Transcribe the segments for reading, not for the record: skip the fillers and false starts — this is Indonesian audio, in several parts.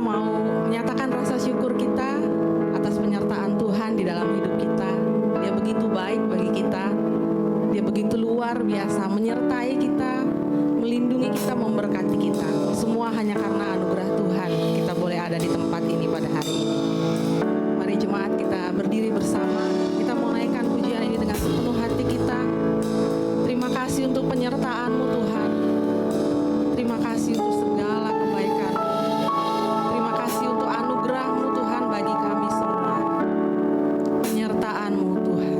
mau menyatakan rasa syukur kita atas penyertaan Tuhan di dalam hidup kita. Dia begitu baik bagi kita. Dia begitu luar biasa menyertai kita, melindungi kita, memberkati kita. Semua hanya karena anugerah Tuhan kita boleh ada di tempat ini pada hari ini. Mari jemaat kita berdiri bersama. Kita mau naikkan pujian ini dengan sepenuh hati kita. Terima kasih untuk penyertaan-Mu Tuhan. Terima kasih untuk segala kebaikan. Terima kasih untuk anugerah-Mu Tuhan bagi kami semua. Penyertaan-Mu Tuhan.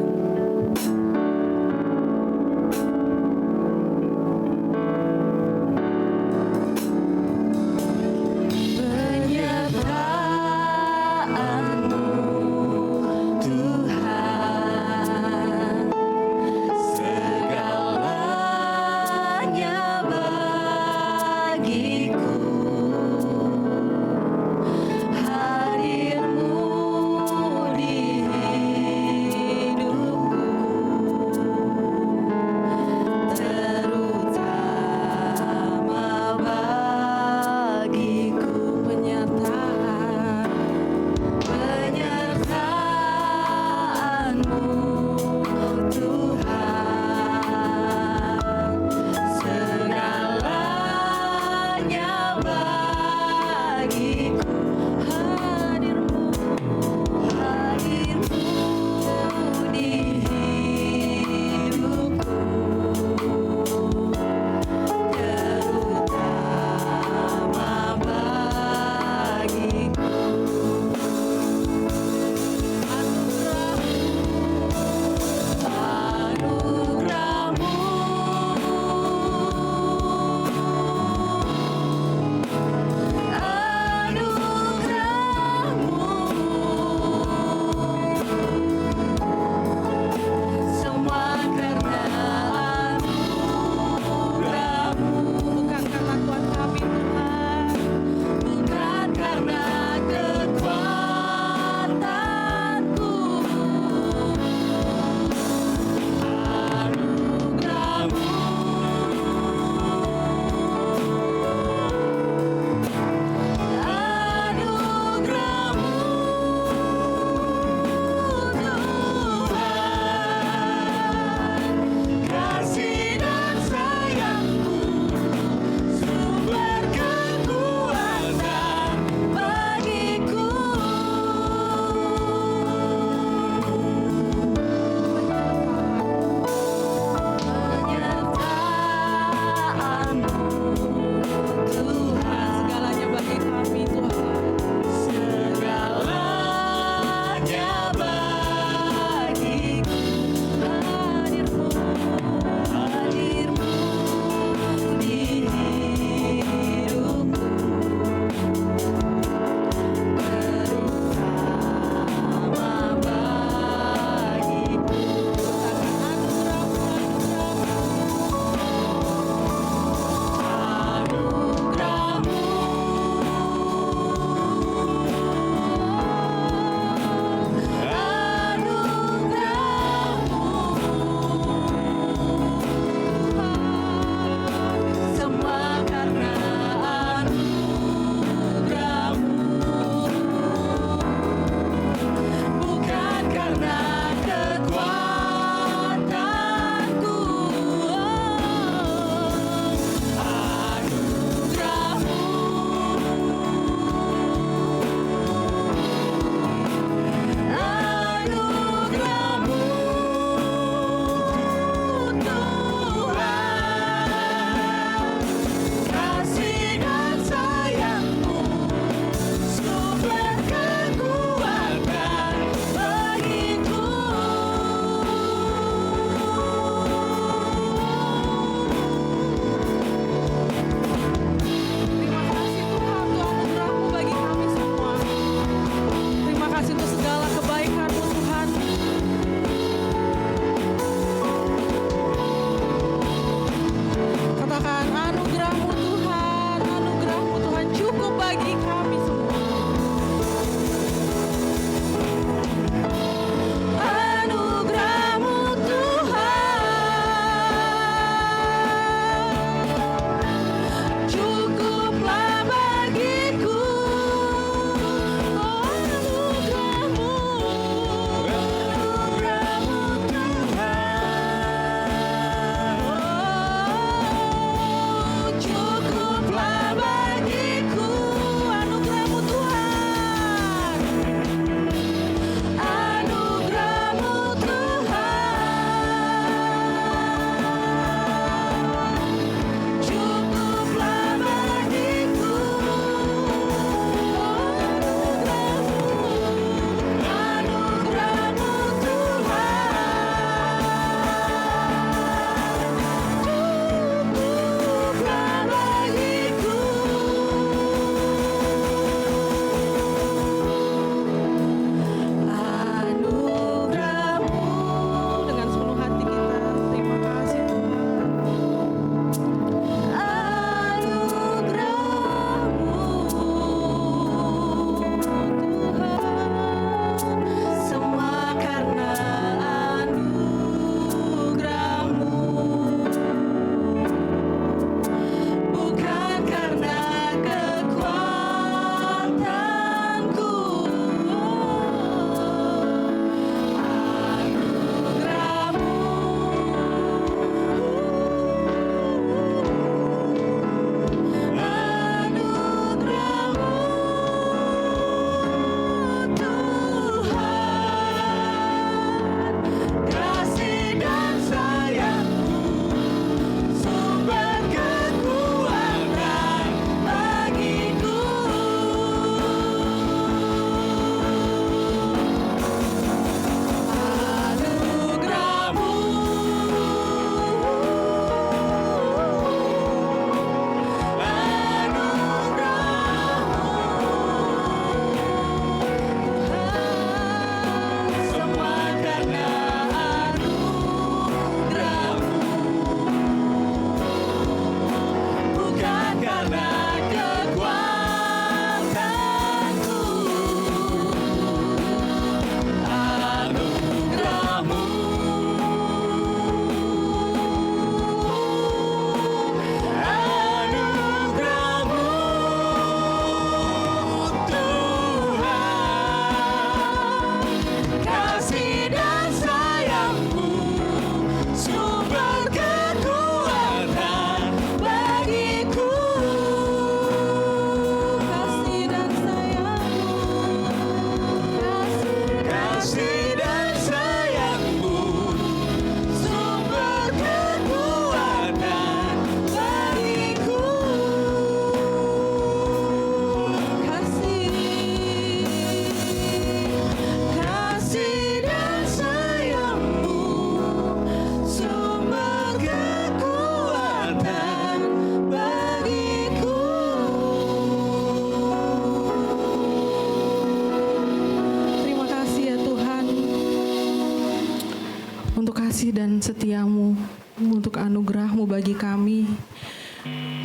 kasih dan setiamu untuk anugerah-Mu bagi kami.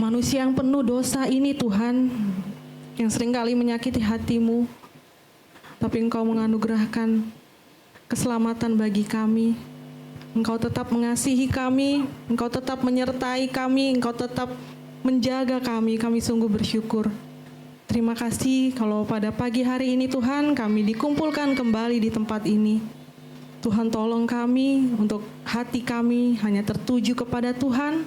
Manusia yang penuh dosa ini Tuhan, yang seringkali menyakiti hati-Mu, tapi Engkau menganugerahkan keselamatan bagi kami. Engkau tetap mengasihi kami, Engkau tetap menyertai kami, Engkau tetap menjaga kami. Kami sungguh bersyukur. Terima kasih kalau pada pagi hari ini Tuhan kami dikumpulkan kembali di tempat ini. Tuhan tolong kami untuk hati kami hanya tertuju kepada Tuhan,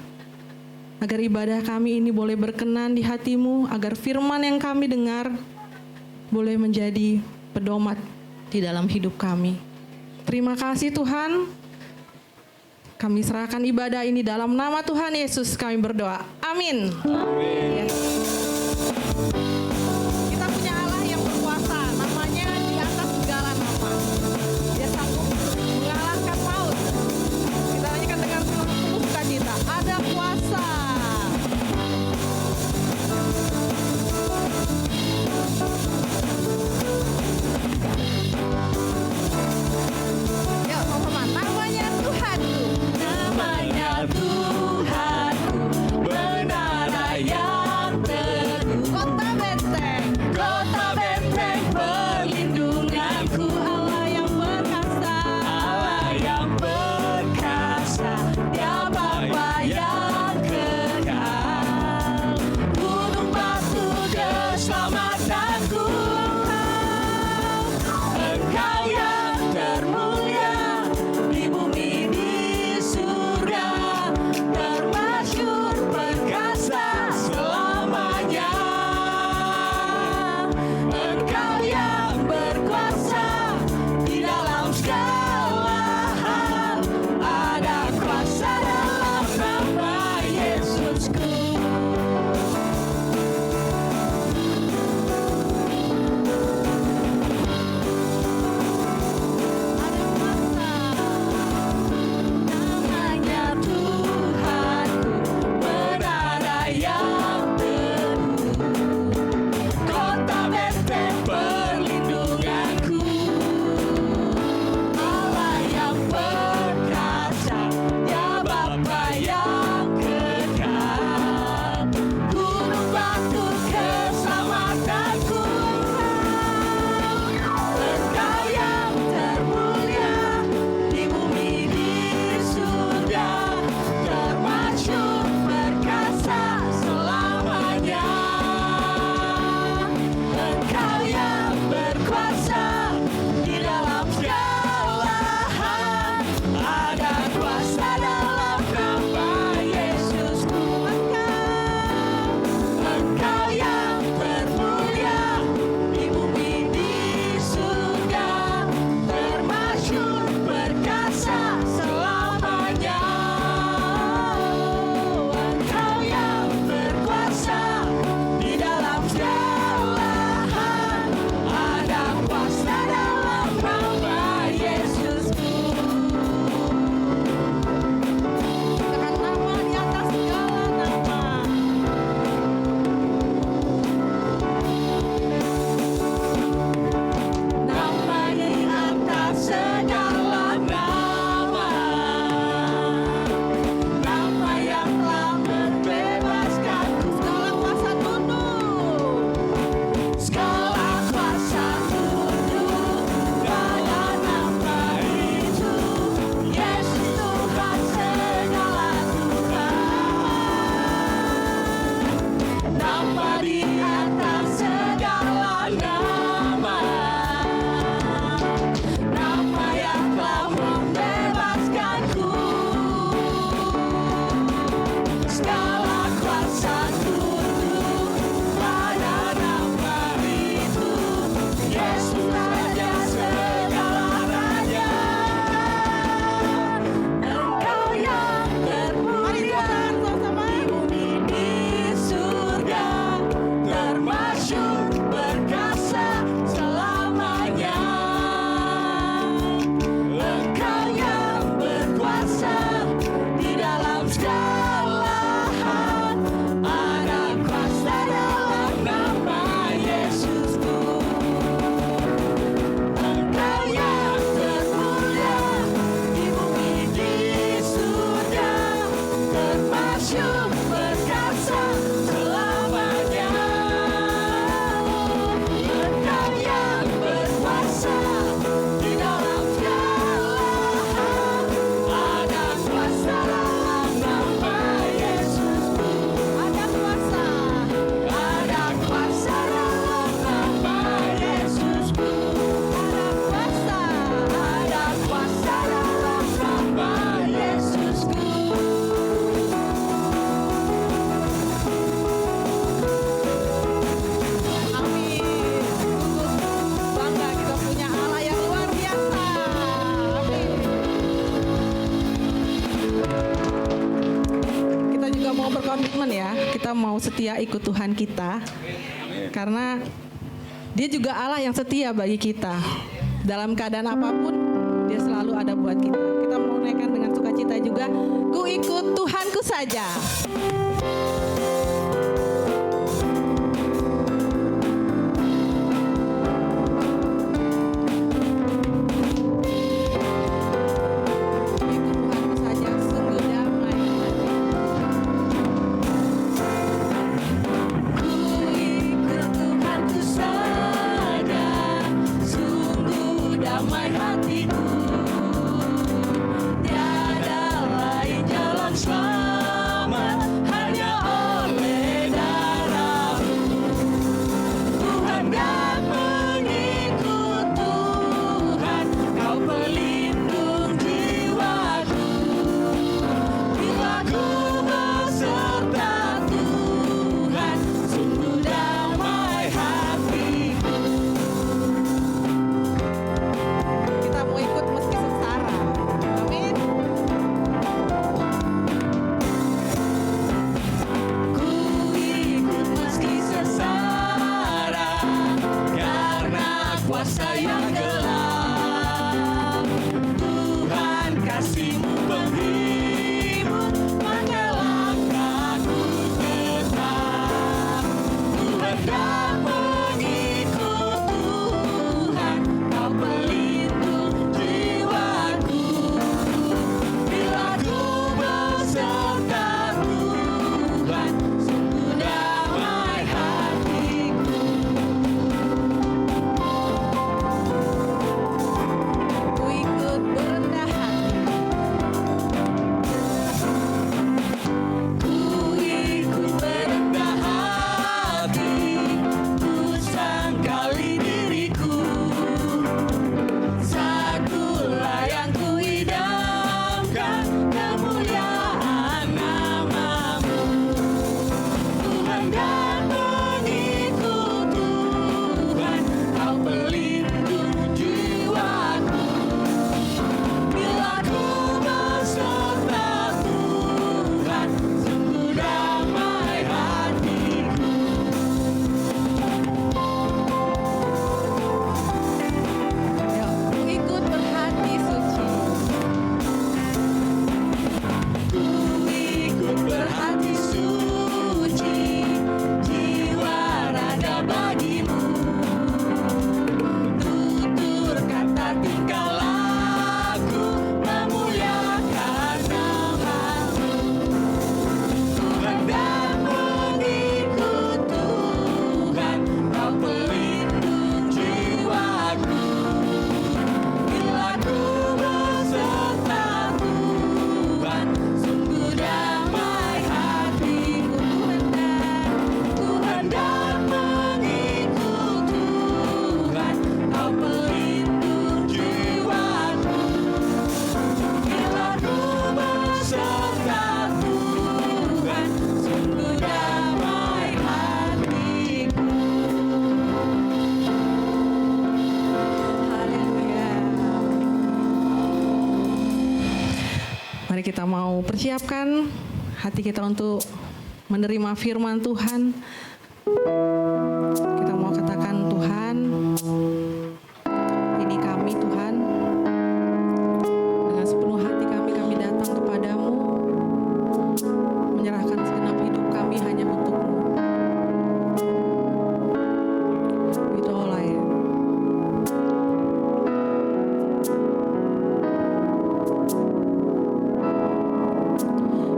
agar ibadah kami ini boleh berkenan di hati-Mu, agar firman yang kami dengar boleh menjadi pedoman di dalam hidup kami. Terima kasih Tuhan. Kami serahkan ibadah ini dalam nama Tuhan Yesus kami berdoa. Amin. Amin. Yes. Kita punya Allah yang berkuasa, namanya di atas segala nama. Dia sanggup mengalahkan maut. Kita nyanyikan dengan penuh sukacita. Ada kuasa. Yuk teman-teman, namanya Tuhanku. Namanya Tuhanku, benar yang kita mau setia ikut Tuhan kita, karena Dia juga Allah yang setia bagi kita. Dalam keadaan apapun, Dia selalu ada buat kita. Kita mau naikkan dengan sukacita juga, ku ikut Tuhanku saja. Mari kita mau persiapkan hati kita untuk menerima firman Tuhan. Kita mau katakan, Tuhan, ini kami Tuhan. Dengan sepenuh hati kami datang kepadamu, menyerahkan segenap hidup kami hanya untuk-Mu. Itu all I am.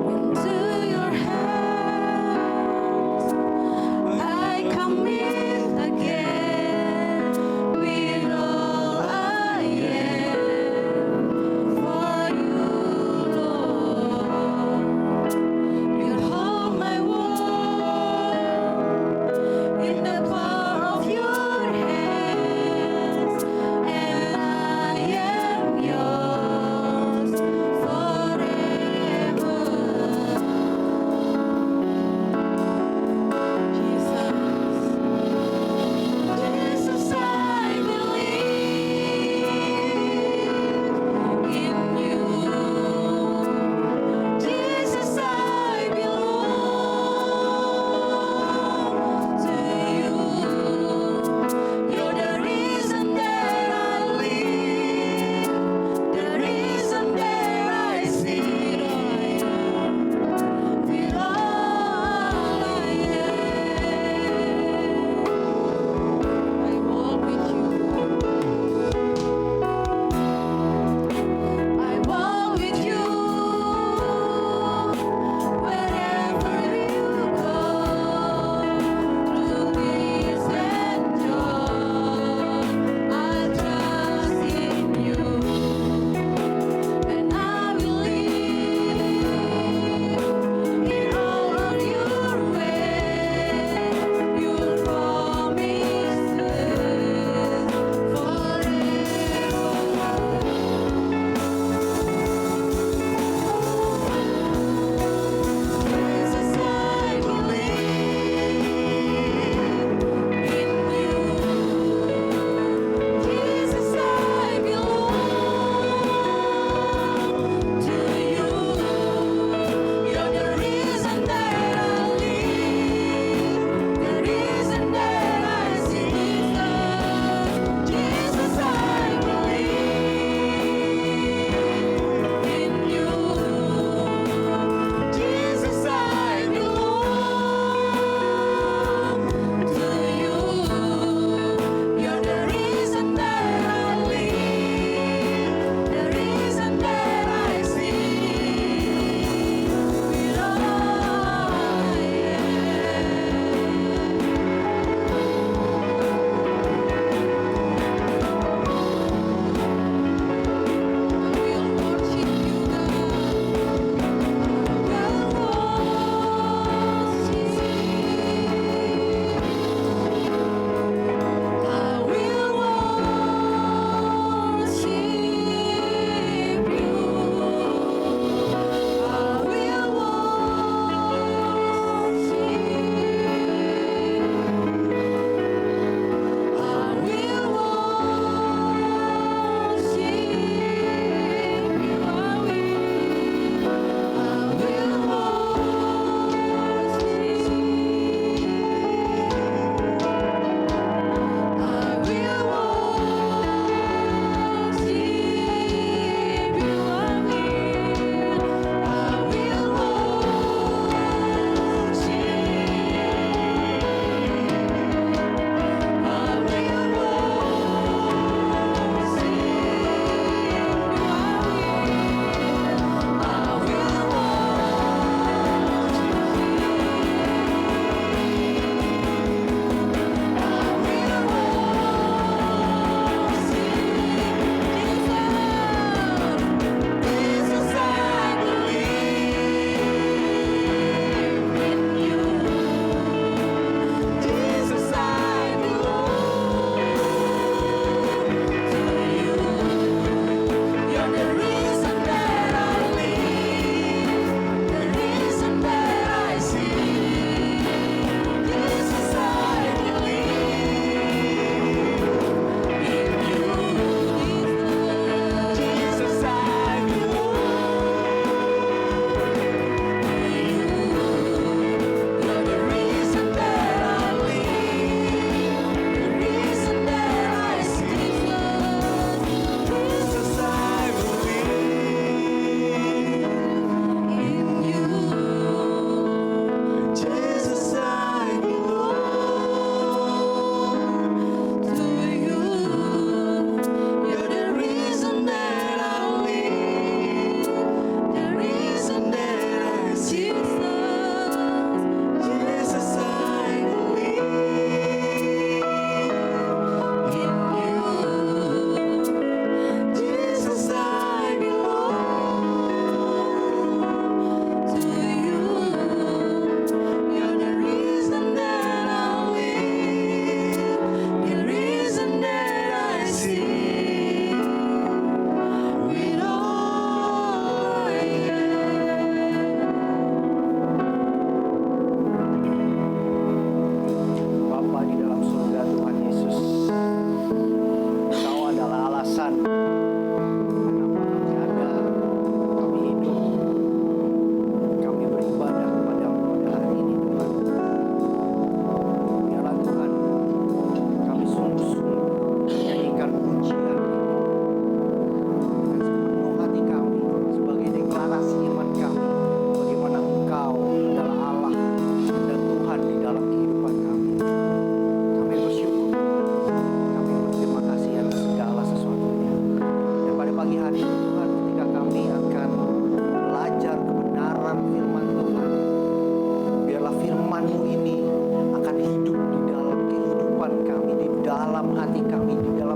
Into your hands I come.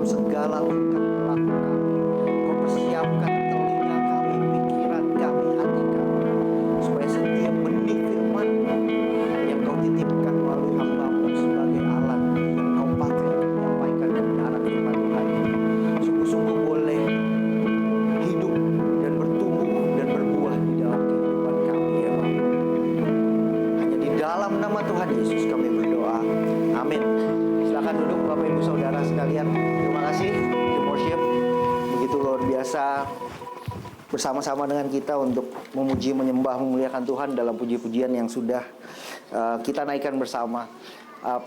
segala tingkah laku kami. Kau persiapkan telinga kami, pikiran kami, hati kami, supaya setiap benih firman yang kau titipkan melalui hamba-Mu sebagai alat yang kau pakai untuk menyampaikan kebenaran firman Tuhan ini sungguh-sungguh boleh hidup dan bertumbuh dan berbuah di dalam kehidupan kami, ya Bapa. Hanya di dalam nama Tuhan Yesus kami berdoa. Amin. Silakan duduk Bapak Ibu Saudara sekalian. Terima kasih tim worship begitu luar biasa bersama-sama dengan kita untuk memuji, menyembah, memuliakan Tuhan dalam puji-pujian yang sudah kita naikkan bersama.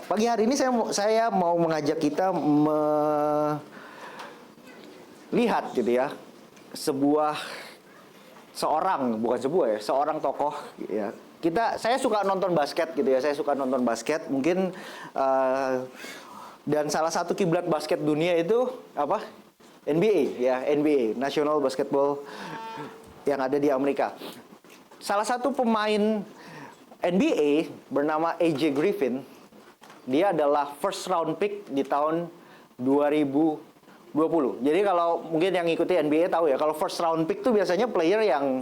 Pagi hari ini saya mau mengajak kita melihat gitu ya seorang tokoh ya. Saya suka nonton basket gitu ya. Saya suka nonton basket. Mungkin dan salah satu kiblat basket dunia itu apa? NBA ya, NBA, National Basketball yang ada di Amerika. Salah satu pemain NBA bernama AJ Griffin. Dia adalah first round pick di tahun 2020. Jadi kalau mungkin yang ngikuti NBA tahu ya, kalau first round pick tuh biasanya player yang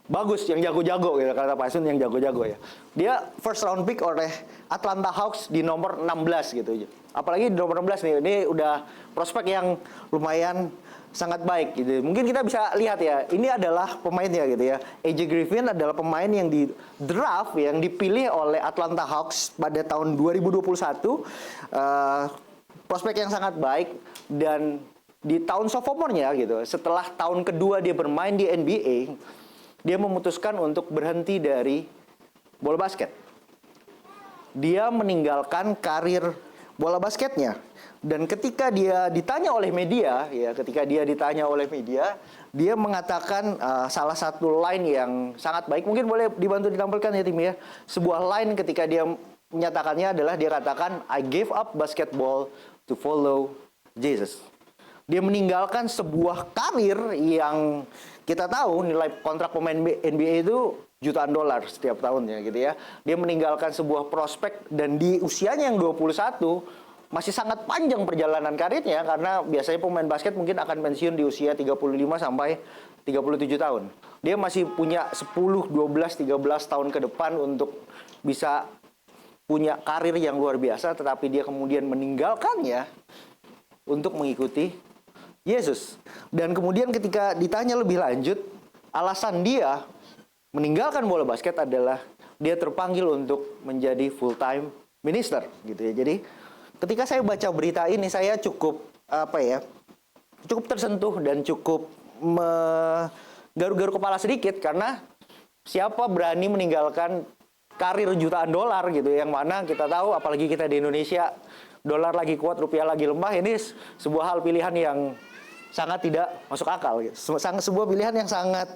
bagus, yang jago-jago gitu, kata Pak Sun, yang jago-jago ya. Dia first round pick oleh Atlanta Hawks di nomor 16 gitu. Apalagi di nomor 16 nih, ini udah prospek yang lumayan sangat baik gitu. Mungkin kita bisa lihat ya, ini adalah pemainnya gitu ya. AJ Griffin adalah pemain yang di draft, yang dipilih oleh Atlanta Hawks pada tahun 2021. Prospek yang sangat baik, dan di tahun sophomore-nya gitu, setelah tahun kedua dia bermain di NBA, dia memutuskan untuk berhenti dari bola basket. Dia meninggalkan karir bola basketnya. Dan ketika dia ditanya oleh media, dia mengatakan salah satu line yang sangat baik. Mungkin boleh dibantu ditampilkan ya tim ya. Sebuah line ketika dia menyatakannya adalah dia katakan, I gave up basketball to follow Jesus. Dia meninggalkan sebuah karir yang kita tahu nilai kontrak pemain NBA itu jutaan dolar setiap tahunnya gitu ya. Dia meninggalkan sebuah prospek, dan di usianya yang 21 masih sangat panjang perjalanan karirnya, karena biasanya pemain basket mungkin akan pensiun di usia 35 sampai 37 tahun. Dia masih punya 10, 12, 13 tahun ke depan untuk bisa punya karir yang luar biasa, tetapi dia kemudian meninggalkannya untuk mengikuti Yesus. Dan kemudian ketika ditanya lebih lanjut, alasan dia meninggalkan bola basket adalah dia terpanggil untuk menjadi full time minister gitu ya. Jadi ketika saya baca berita ini, saya cukup cukup tersentuh dan cukup garuk-garuk kepala sedikit, karena siapa berani meninggalkan karir jutaan dolar gitu, yang mana kita tahu apalagi kita di Indonesia, dolar lagi kuat, rupiah lagi lemah. Ini sebuah hal pilihan yang sangat tidak masuk akal gitu. Sebuah pilihan yang sangat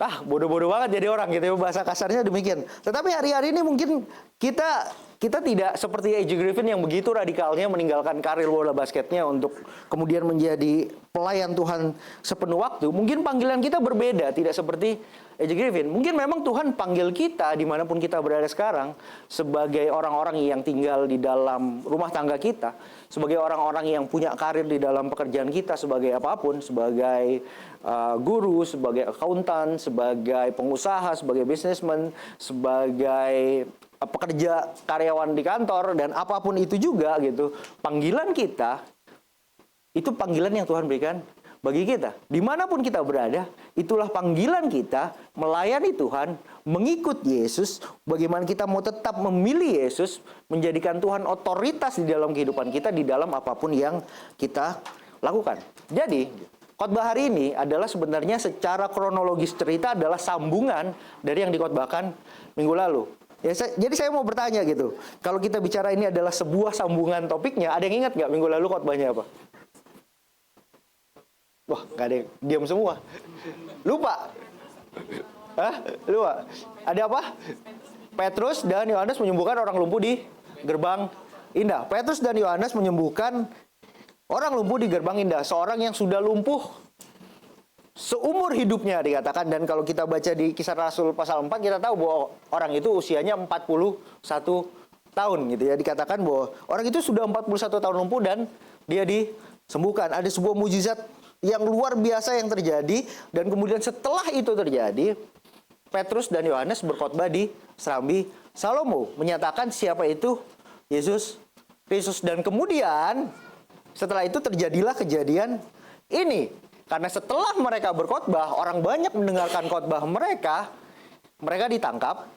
bodoh-bodoh banget jadi orang gitu, bahasa kasarnya demikian. Tetapi hari-hari ini mungkin kita tidak seperti AJ Griffin yang begitu radikalnya meninggalkan karir bola basketnya untuk kemudian menjadi pelayan Tuhan sepenuh waktu. Mungkin panggilan kita berbeda, tidak seperti AJ Griffin. Mungkin memang Tuhan panggil kita dimanapun kita berada sekarang sebagai orang-orang yang tinggal di dalam rumah tangga kita, sebagai orang-orang yang punya karir di dalam pekerjaan kita, sebagai apapun, sebagai guru, sebagai akuntan, sebagai pengusaha, sebagai businessman, sebagai pekerja karyawan di kantor, dan apapun itu juga gitu. Panggilan kita itu panggilan yang Tuhan berikan bagi kita. Dimanapun kita berada, itulah panggilan kita melayani Tuhan, mengikut Yesus. Bagaimana kita mau tetap memilih Yesus, menjadikan Tuhan otoritas di dalam kehidupan kita, di dalam apapun yang kita lakukan. Jadi khotbah hari ini adalah sebenarnya secara kronologis cerita adalah sambungan dari yang dikhotbahkan minggu lalu. Ya, jadi saya mau bertanya gitu, kalau kita bicara ini adalah sebuah sambungan topiknya, ada yang ingat nggak minggu lalu khotbahnya apa? Wah, nggak ada yang diam semua. Lupa? Lupa? Ada apa? Petrus dan Yohanes menyembuhkan orang lumpuh di gerbang indah. Petrus dan Yohanes menyembuhkan orang lumpuh di gerbang indah. Seorang yang sudah lumpuh seumur hidupnya dikatakan, dan kalau kita baca di Kisah Rasul pasal 4, kita tahu bahwa orang itu usianya 41 tahun gitu ya. Dikatakan bahwa orang itu sudah 41 tahun lumpuh dan dia disembuhkan. Ada sebuah mujizat yang luar biasa yang terjadi, dan kemudian setelah itu terjadi, Petrus dan Yohanes berkhotbah di Serambi Salomo, menyatakan siapa itu Yesus Kristus. Dan kemudian setelah itu terjadilah kejadian ini. Karena setelah mereka berkhotbah, orang banyak mendengarkan khotbah mereka, mereka ditangkap,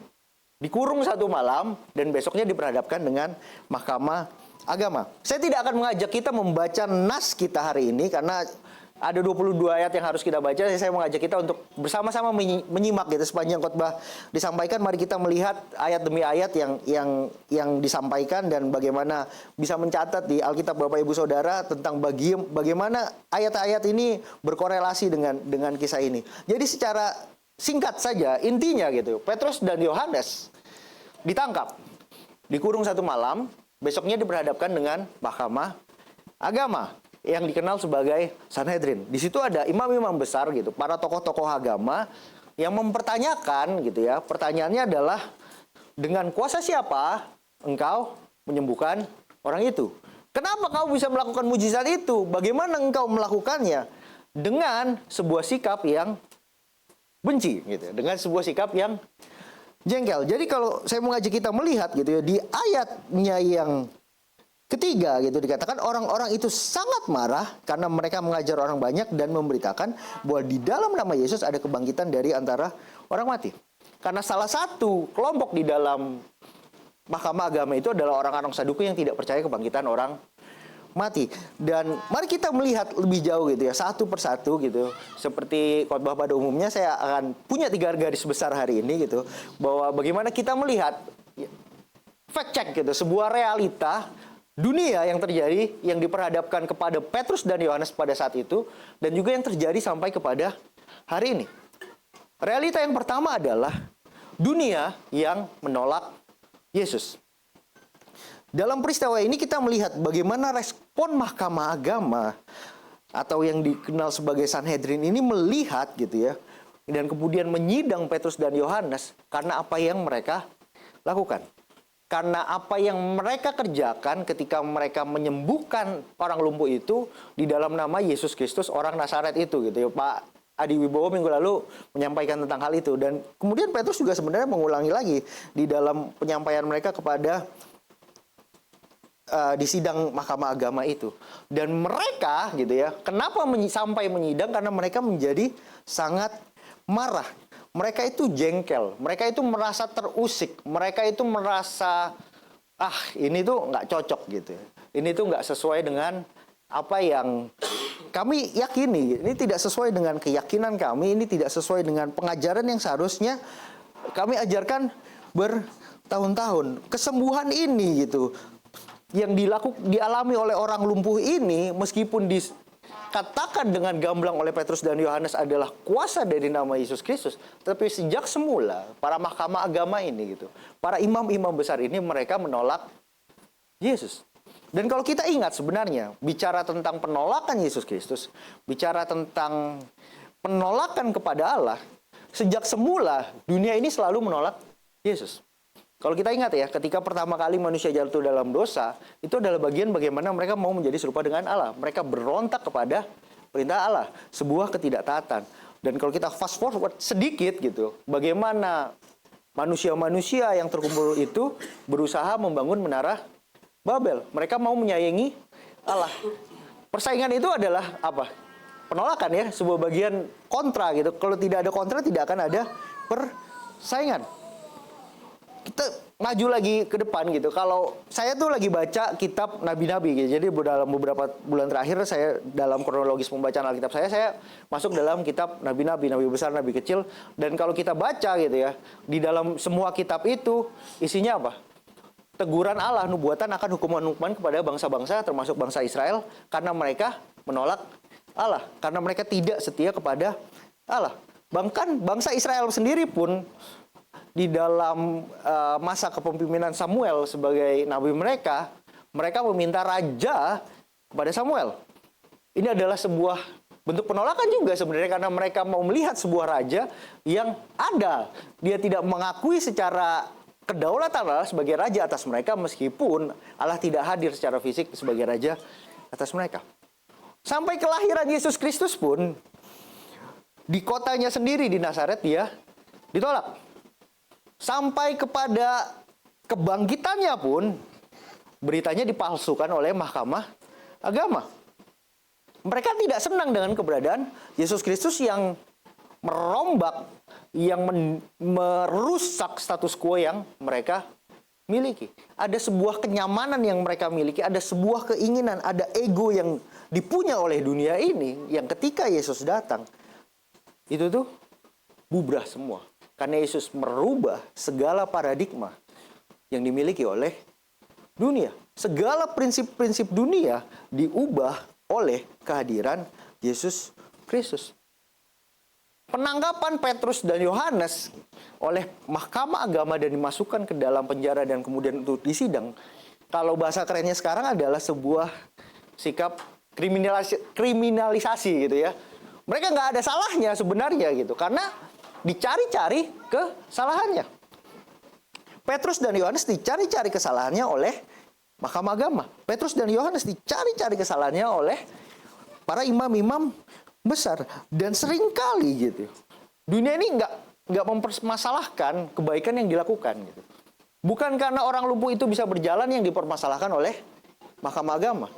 dikurung 1 malam, dan besoknya diperhadapkan dengan mahkamah agama. Saya tidak akan mengajak kita membaca nas kita hari ini, karena ada 22 ayat yang harus kita baca. Saya mengajak kita untuk bersama-sama menyimak gitu sepanjang khotbah disampaikan. Mari kita melihat ayat demi ayat yang disampaikan, dan bagaimana bisa mencatat di Alkitab Bapak Ibu Saudara tentang bagaimana ayat-ayat ini berkorelasi dengan kisah ini. Jadi secara singkat saja intinya gitu, Petrus dan Yohanes ditangkap, dikurung 1 malam, besoknya diperhadapkan dengan mahkamah agama yang dikenal sebagai Sanhedrin. Di situ ada imam-imam besar gitu, para tokoh-tokoh agama yang mempertanyakan gitu ya. Pertanyaannya adalah, dengan kuasa siapa engkau menyembuhkan orang itu? Kenapa kau bisa melakukan mujizat itu? Bagaimana engkau melakukannya? Dengan sebuah sikap yang benci gitu, dengan sebuah sikap yang jengkel. Jadi kalau saya mengajak kita melihat gitu ya, di ayatnya yang ketiga gitu dikatakan orang-orang itu sangat marah karena mereka mengajar orang banyak dan memberitakan bahwa di dalam nama Yesus ada kebangkitan dari antara orang mati. Karena salah satu kelompok di dalam mahkamah agama itu adalah orang-orang Saduki yang tidak percaya kebangkitan orang mati. Dan mari kita melihat lebih jauh gitu ya, satu persatu gitu. Seperti khotbah pada umumnya, saya akan punya 3 garis besar hari ini gitu, bahwa bagaimana kita melihat fact check gitu, sebuah realita dunia yang terjadi, yang diperhadapkan kepada Petrus dan Yohanes pada saat itu, dan juga yang terjadi sampai kepada hari ini. Realita yang pertama adalah dunia yang menolak Yesus. Dalam peristiwa ini kita melihat bagaimana respon mahkamah agama atau yang dikenal sebagai Sanhedrin ini melihat gitu ya, dan kemudian menyidang Petrus dan Yohanes karena apa yang mereka lakukan. Karena apa yang mereka kerjakan ketika mereka menyembuhkan orang lumpuh itu di dalam nama Yesus Kristus, orang Nazaret itu gitu ya. Pak Adi Wibowo minggu lalu menyampaikan tentang hal itu. Dan kemudian Petrus juga sebenarnya mengulangi lagi di dalam penyampaian mereka kepada di sidang mahkamah agama itu. Dan mereka gitu ya, kenapa sampai menyidang? Karena mereka menjadi sangat marah. Mereka itu jengkel, mereka itu merasa terusik, mereka itu merasa, ini tuh nggak cocok gitu. Ini tuh nggak sesuai dengan apa yang kami yakini. Ini tidak sesuai dengan keyakinan kami, ini tidak sesuai dengan pengajaran yang seharusnya kami ajarkan bertahun-tahun. Kesembuhan ini gitu, yang dialami oleh orang lumpuh ini, meskipun katakan dengan gamblang oleh Petrus dan Yohanes adalah kuasa dari nama Yesus Kristus, tapi sejak semula para mahkamah agama ini gitu, para imam-imam besar ini mereka menolak Yesus. Dan kalau kita ingat sebenarnya bicara tentang penolakan Yesus Kristus, bicara tentang penolakan kepada Allah, sejak semula dunia ini selalu menolak Yesus. Kalau kita ingat ya, ketika pertama kali manusia jatuh dalam dosa, itu adalah bagian bagaimana mereka mau menjadi serupa dengan Allah. Mereka berontak kepada perintah Allah, sebuah ketidaktaatan. Dan kalau kita fast forward sedikit gitu, bagaimana manusia-manusia yang terkumpul itu berusaha membangun menara Babel. Mereka mau menyayangi Allah. Persaingan itu adalah apa? Penolakan ya, sebuah bagian kontra gitu. Kalau tidak ada kontra, tidak akan ada persaingan. Kita maju lagi ke depan gitu. Kalau saya tuh lagi baca kitab nabi-nabi gitu. Jadi dalam beberapa bulan terakhir saya dalam kronologis pembacaan Alkitab saya masuk dalam kitab nabi-nabi, nabi besar, nabi kecil. Dan kalau kita baca gitu ya, di dalam semua kitab itu isinya apa? Teguran Allah, nubuatan akan hukuman-hukuman kepada bangsa-bangsa termasuk bangsa Israel karena mereka menolak Allah, karena mereka tidak setia kepada Allah. Bahkan bangsa Israel sendiri pun di dalam masa kepemimpinan Samuel sebagai nabi mereka meminta raja kepada Samuel. Ini adalah sebuah bentuk penolakan juga sebenarnya, karena mereka mau melihat sebuah raja yang ada. Dia tidak mengakui secara kedaulatan Allah sebagai raja atas mereka, meskipun Allah tidak hadir secara fisik sebagai raja atas mereka. Sampai kelahiran Yesus Kristus pun, di kotanya sendiri di Nazaret dia ditolak. Sampai kepada kebangkitannya pun, beritanya dipalsukan oleh Mahkamah Agama. Mereka tidak senang dengan keberadaan Yesus Kristus yang merombak, yang merusak status quo yang mereka miliki. Ada sebuah kenyamanan yang mereka miliki, ada sebuah keinginan, ada ego yang dipunya oleh dunia ini, yang ketika Yesus datang, itu tuh bubrah semua. Karena Yesus merubah segala paradigma yang dimiliki oleh dunia. Segala prinsip-prinsip dunia diubah oleh kehadiran Yesus Kristus. Penangkapan Petrus dan Yohanes oleh Mahkamah Agama dan dimasukkan ke dalam penjara dan kemudian untuk disidang, kalau bahasa kerennya sekarang adalah sebuah sikap kriminalisasi gitu ya. Mereka nggak ada salahnya sebenarnya gitu, karena dicari-cari kesalahannya. Petrus dan Yohanes dicari-cari kesalahannya oleh Mahkamah Agama. Petrus dan Yohanes dicari-cari kesalahannya oleh para imam-imam besar. Dan seringkali gitu, dunia ini nggak mempermasalahkan kebaikan yang dilakukan gitu. Bukan karena orang lumpuh itu bisa berjalan yang dipermasalahkan oleh Mahkamah Agama.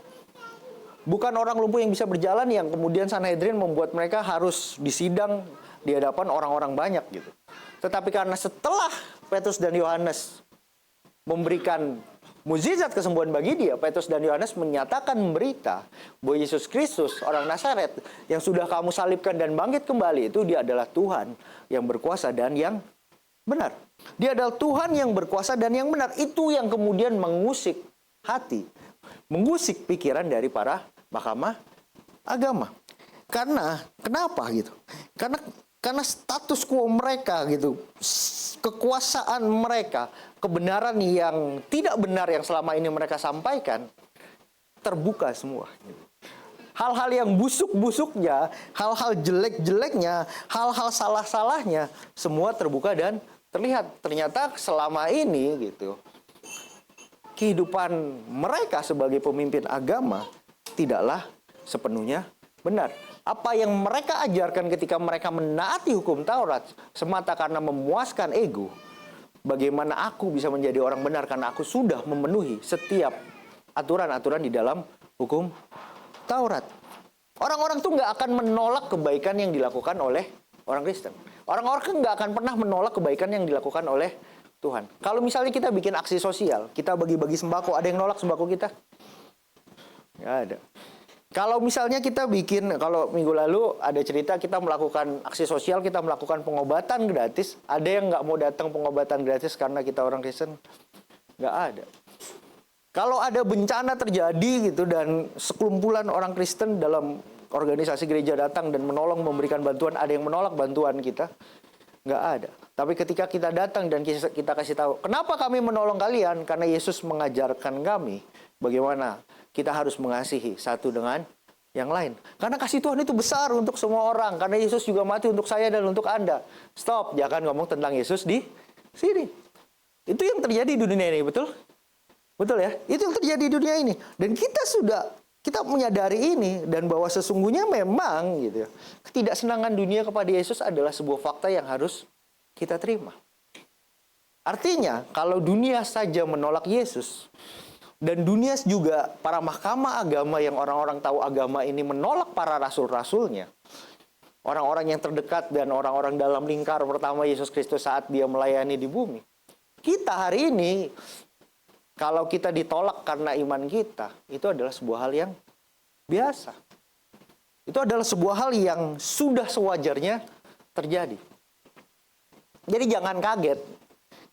Bukan orang lumpuh yang bisa berjalan yang kemudian Sanhedrin membuat mereka harus disidang di hadapan orang-orang banyak gitu. Tetapi karena setelah Petrus dan Yohanes memberikan mukjizat kesembuhan bagi dia, Petrus dan Yohanes menyatakan berita bahwa Yesus Kristus, orang Nazaret, yang sudah kamu salibkan dan bangkit kembali, itu dia adalah Tuhan yang berkuasa dan yang benar. Dia adalah Tuhan yang berkuasa dan yang benar. Itu yang kemudian mengusik hati, mengusik pikiran dari para Mahkamah Agama. Kenapa gitu? Karena status quo mereka gitu, kekuasaan mereka, kebenaran yang tidak benar yang selama ini mereka sampaikan terbuka semua. Hal-hal yang busuk-busuknya, hal-hal jelek-jeleknya, hal-hal salah-salahnya, semua terbuka dan terlihat. Ternyata selama ini gitu, kehidupan mereka sebagai pemimpin agama tidaklah sepenuhnya benar. Apa yang mereka ajarkan ketika mereka menaati hukum Taurat semata karena memuaskan ego. Bagaimana aku bisa menjadi orang benar karena aku sudah memenuhi setiap aturan-aturan di dalam hukum Taurat. Orang-orang tuh nggak akan menolak kebaikan yang dilakukan oleh orang Kristen. Orang-orang nggak akan pernah menolak kebaikan yang dilakukan oleh Tuhan. Kalau misalnya kita bikin aksi sosial, kita bagi-bagi sembako, ada yang nolak sembako kita? Nggak ada. Kalau misalnya kita kalau minggu lalu ada cerita kita melakukan aksi sosial, kita melakukan pengobatan gratis, ada yang nggak mau datang pengobatan gratis karena kita orang Kristen? Nggak ada. Kalau ada bencana terjadi gitu dan sekelumpulan orang Kristen dalam organisasi gereja datang dan menolong memberikan bantuan, ada yang menolak bantuan kita? Nggak ada. Tapi ketika kita datang dan kita kasih tahu, kenapa kami menolong kalian? Karena Yesus mengajarkan kami bagaimana kita harus mengasihi satu dengan yang lain. Karena kasih Tuhan itu besar untuk semua orang. Karena Yesus juga mati untuk saya dan untuk Anda. Stop, jangan ngomong tentang Yesus di sini. Itu yang terjadi di dunia ini, betul? Betul ya? Itu yang terjadi di dunia ini. Dan kita menyadari ini dan bahwa sesungguhnya memang gitu ya, ketidaksenangan dunia kepada Yesus adalah sebuah fakta yang harus kita terima. Artinya, kalau dunia saja menolak Yesus, dan dunia juga para mahkamah agama yang orang-orang tahu agama ini menolak para rasul-rasulnya, orang-orang yang terdekat dan orang-orang dalam lingkar pertama Yesus Kristus saat dia melayani di bumi. Kita hari ini, kalau kita ditolak karena iman kita, itu adalah sebuah hal yang biasa. Itu adalah sebuah hal yang sudah sewajarnya terjadi. Jadi jangan kaget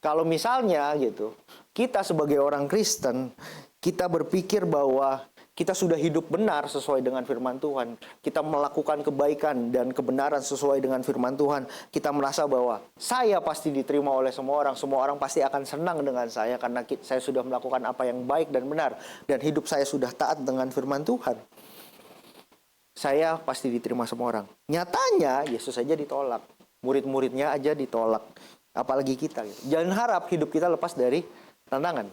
kalau misalnya gitu, kita sebagai orang Kristen, kita berpikir bahwa kita sudah hidup benar sesuai dengan firman Tuhan. Kita melakukan kebaikan dan kebenaran sesuai dengan firman Tuhan. Kita merasa bahwa saya pasti diterima oleh semua orang pasti akan senang dengan saya karena saya sudah melakukan apa yang baik dan benar. Dan hidup saya sudah taat dengan firman Tuhan. Saya pasti diterima semua orang. Nyatanya Yesus saja ditolak. Murid-muridnya aja ditolak. Apalagi kita. Jangan harap hidup kita lepas dari tantangan.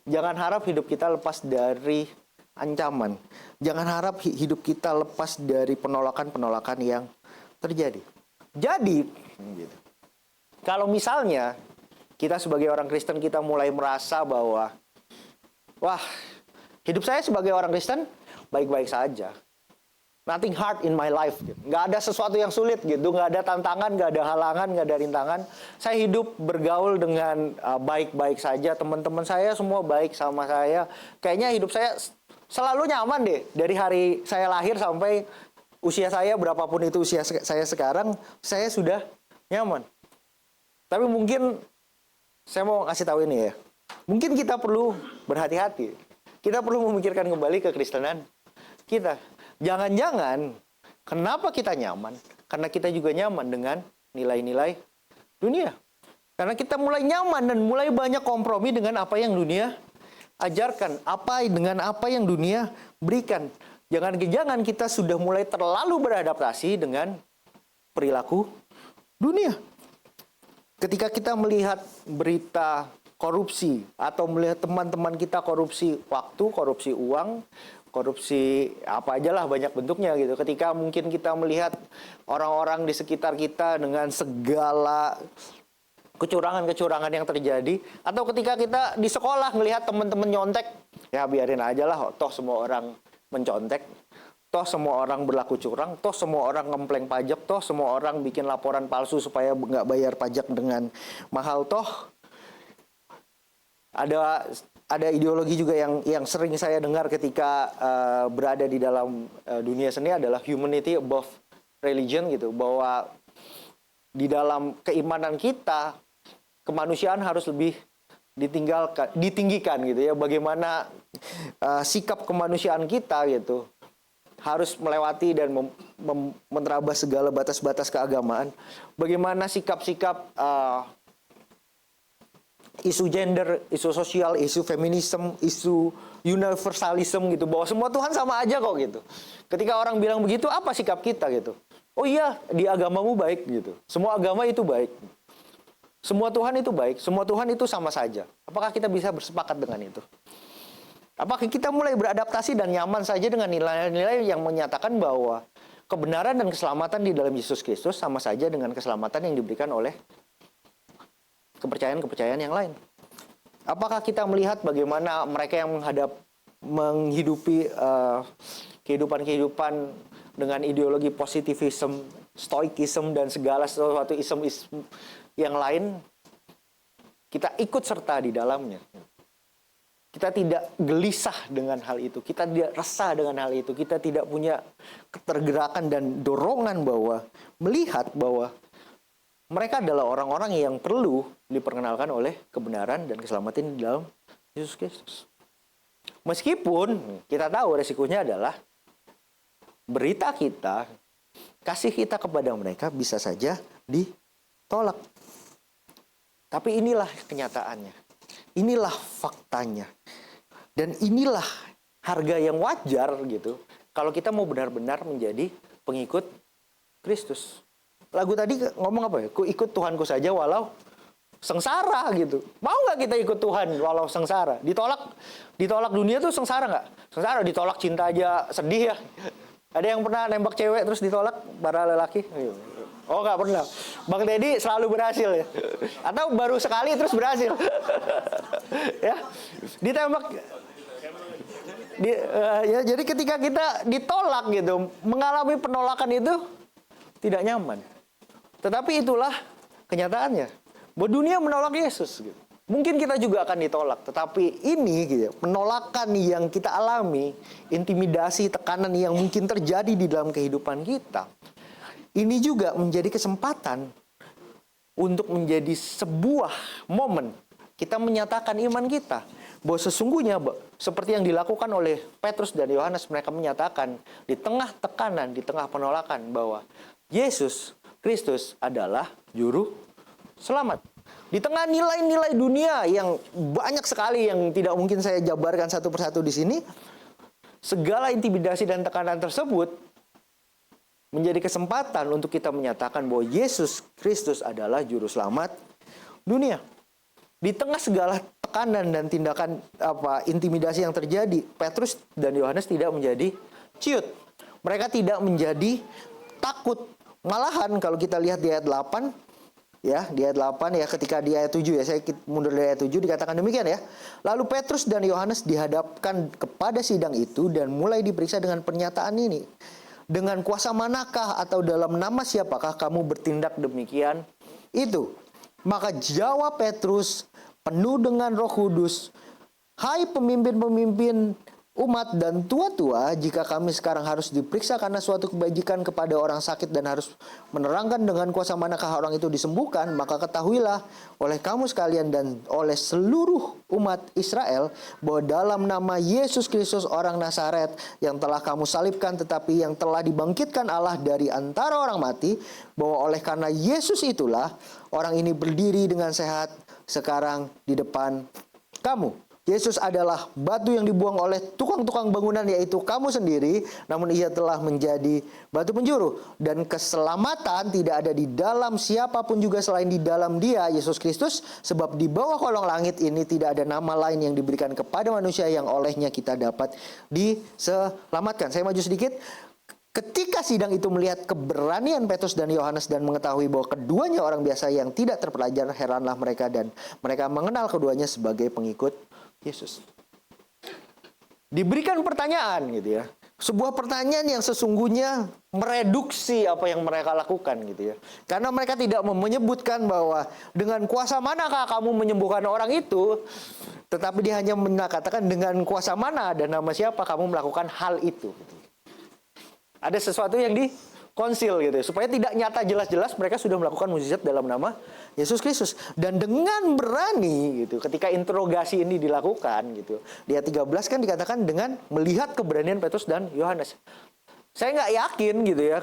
Jangan harap hidup kita lepas dari ancaman. Jangan harap hidup kita lepas dari penolakan-penolakan yang terjadi. Jadi, gitu. Kalau misalnya kita sebagai orang Kristen kita mulai merasa bahwa, wah, hidup saya sebagai orang Kristen baik-baik saja. Nothing hard in my life. Gitu. Nggak ada sesuatu yang sulit gitu. Nggak ada tantangan, nggak ada halangan, nggak ada rintangan. Saya hidup bergaul dengan baik-baik saja. Teman-teman saya semua baik sama saya. Kayaknya hidup saya selalu nyaman deh. Dari hari saya lahir sampai usia saya, berapapun itu usia saya sekarang, saya sudah nyaman. Tapi mungkin saya mau kasih tahu ini ya. Mungkin kita perlu berhati-hati. Kita perlu memikirkan kembali kekristenan kita. Jangan-jangan, kenapa kita nyaman? Karena kita juga nyaman dengan nilai-nilai dunia. Karena kita mulai nyaman dan mulai banyak kompromi dengan apa yang dunia ajarkan. Dengan apa yang dunia berikan. Jangan-jangan kita sudah mulai terlalu beradaptasi dengan perilaku dunia. Ketika kita melihat berita korupsi atau melihat teman-teman kita korupsi waktu, korupsi uang, korupsi apa aja lah banyak bentuknya gitu. Ketika mungkin kita melihat orang-orang di sekitar kita dengan segala kecurangan-kecurangan yang terjadi, atau ketika kita di sekolah melihat teman-teman nyontek, ya biarin aja lah, toh semua orang mencontek, toh semua orang berlaku curang, toh semua orang ngempleng pajak, toh semua orang bikin laporan palsu supaya nggak bayar pajak dengan mahal, toh ada ideologi juga yang sering saya dengar ketika berada di dalam dunia seni adalah humanity above religion gitu, bahwa di dalam keimanan kita kemanusiaan harus lebih ditinggikan gitu ya. Bagaimana sikap kemanusiaan kita gitu harus melewati dan menerabas segala batas-batas keagamaan. Bagaimana sikap-sikap isu gender, isu sosial, isu feminisme, isu universalism gitu, bahwa semua Tuhan sama aja kok gitu. Ketika orang bilang begitu, apa sikap kita gitu? Oh iya, di agamamu baik gitu. Semua agama itu baik. Semua Tuhan itu baik, semua Tuhan itu sama saja. Apakah kita bisa bersepakat dengan itu? Apakah kita mulai beradaptasi dan nyaman saja dengan nilai-nilai yang menyatakan bahwa kebenaran dan keselamatan di dalam Yesus Kristus sama saja dengan keselamatan yang diberikan oleh kepercayaan-kepercayaan yang lain? Apakah kita melihat bagaimana mereka yang menghidupi kehidupan-kehidupan dengan ideologi positivism, stoikism, dan segala sesuatu ism yang lain, kita ikut serta di dalamnya. Kita tidak gelisah dengan hal itu, kita tidak resah dengan hal itu, kita tidak punya ketergerakan dan dorongan bahwa melihat bahwa mereka adalah orang-orang yang perlu diperkenalkan oleh kebenaran dan keselamatan di dalam Yesus Kristus. Meskipun kita tahu resikonya adalah berita kita, kasih kita kepada mereka bisa saja ditolak. Tapi inilah kenyataannya. Inilah faktanya. Dan inilah harga yang wajar gitu kalau kita mau benar-benar menjadi pengikut Kristus. Lagu tadi ngomong apa ya? Ku ikut Tuhanku saja walau sengsara gitu. Mau nggak kita ikut Tuhan walau sengsara? Ditolak dunia tuh sengsara nggak? Sengsara, ditolak cinta aja sedih ya. Ada yang pernah nembak cewek terus ditolak para lelaki? Oh nggak pernah. Bang Teddy selalu berhasil ya. Atau baru sekali terus berhasil. Ya, ditembak. Ya, jadi ketika kita ditolak gitu, mengalami penolakan itu tidak nyaman. Tetapi itulah kenyataannya. Bahwa dunia menolak Yesus. Gitu. Mungkin kita juga akan ditolak. Tetapi ini gitu, penolakan yang kita alami, intimidasi, tekanan yang mungkin terjadi di dalam kehidupan kita, ini juga menjadi kesempatan untuk menjadi sebuah momen kita menyatakan iman kita. Bahwa sesungguhnya seperti yang dilakukan oleh Petrus dan Yohanes, mereka menyatakan di tengah tekanan, di tengah penolakan bahwa Yesus Kristus adalah juru selamat. Di tengah nilai-nilai dunia yang banyak sekali yang tidak mungkin saya jabarkan satu persatu di sini, segala intimidasi dan tekanan tersebut menjadi kesempatan untuk kita menyatakan bahwa Yesus Kristus adalah juru selamat dunia. Di tengah segala tekanan dan tindakan intimidasi yang terjadi, Petrus dan Yohanes tidak menjadi ciut. Mereka tidak menjadi takut. Malahan kalau kita lihat di ayat 8, ya, di ayat 8 ya, ketika di ayat 7 ya, saya mundur dari ayat 7 dikatakan demikian ya. Lalu Petrus dan Yohanes dihadapkan kepada sidang itu dan mulai diperiksa dengan pernyataan ini. Dengan kuasa manakah atau dalam nama siapakah kamu bertindak demikian itu? Maka jawab Petrus penuh dengan Roh Kudus, "Hai pemimpin-pemimpin umat dan tua-tua, jika kami sekarang harus diperiksa karena suatu kebajikan kepada orang sakit dan harus menerangkan dengan kuasa manakah orang itu disembuhkan, maka ketahuilah oleh kamu sekalian dan oleh seluruh umat Israel bahwa dalam nama Yesus Kristus orang Nazaret yang telah kamu salibkan tetapi yang telah dibangkitkan Allah dari antara orang mati, bahwa oleh karena Yesus itulah orang ini berdiri dengan sehat sekarang di depan kamu. Yesus adalah batu yang dibuang oleh tukang-tukang bangunan, yaitu kamu sendiri, namun ia telah menjadi batu penjuru. Dan keselamatan tidak ada di dalam siapapun juga selain di dalam Dia, Yesus Kristus, sebab di bawah kolong langit ini tidak ada nama lain yang diberikan kepada manusia yang olehnya kita dapat diselamatkan. Saya maju sedikit. Ketika sidang itu melihat keberanian Petrus dan Yohanes dan mengetahui bahwa keduanya orang biasa yang tidak terpelajar, heranlah mereka dan mereka mengenal keduanya sebagai pengikut Yesus. Diberikan pertanyaan gitu ya. Sebuah pertanyaan yang sesungguhnya mereduksi apa yang mereka lakukan gitu ya. Karena mereka tidak menyebutkan bahwa dengan kuasa manakah kamu menyembuhkan orang itu, tetapi dia hanya mengatakan dengan kuasa mana dan nama siapa kamu melakukan hal itu. Ada sesuatu yang dikonsil gitu ya, supaya tidak nyata jelas-jelas mereka sudah melakukan mukjizat dalam nama Yesus Kristus. Dan dengan berani gitu, ketika interogasi ini dilakukan gitu, di ayat 13 kan dikatakan dengan melihat keberanian Petrus dan Yohanes. Saya nggak yakin gitu ya,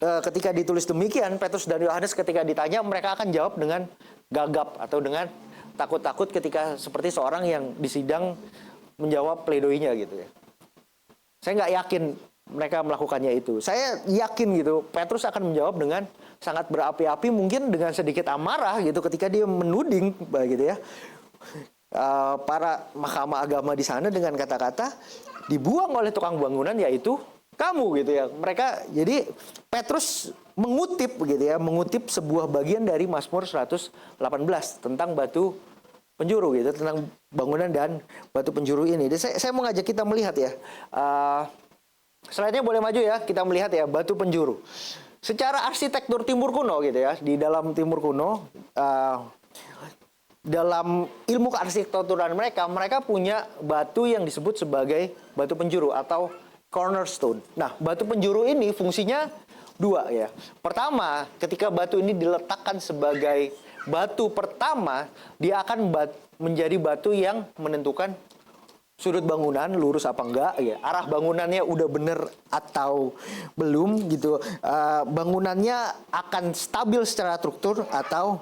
ketika ditulis demikian, Petrus dan Yohanes ketika ditanya mereka akan jawab dengan gagap atau dengan takut-takut ketika seperti seorang yang di sidang menjawab pledoinya gitu ya. Saya nggak yakin mereka melakukannya itu. Saya yakin gitu, Petrus akan menjawab dengan sangat berapi-api, mungkin dengan sedikit amarah gitu ketika dia menuding gitu ya, para mahkamah agama di sana dengan kata-kata dibuang oleh tukang bangunan, yaitu kamu gitu ya. Mereka, jadi Petrus mengutip gitu ya, mengutip sebuah bagian dari Mazmur 118 tentang batu penjuru gitu, tentang bangunan dan batu penjuru ini. Jadi saya mau ngajak kita melihat ya. Slide-nya boleh maju ya, kita melihat ya batu penjuru. Secara arsitektur timur kuno gitu ya, di dalam timur kuno, dalam ilmu kearsitekturan mereka punya batu yang disebut sebagai batu penjuru atau cornerstone. Nah, batu penjuru ini fungsinya dua ya. Pertama, ketika batu ini diletakkan sebagai batu pertama, dia akan menjadi batu yang menentukan sudut bangunan lurus apa enggak ya, arah bangunannya udah bener atau belum gitu, bangunannya akan stabil secara struktur atau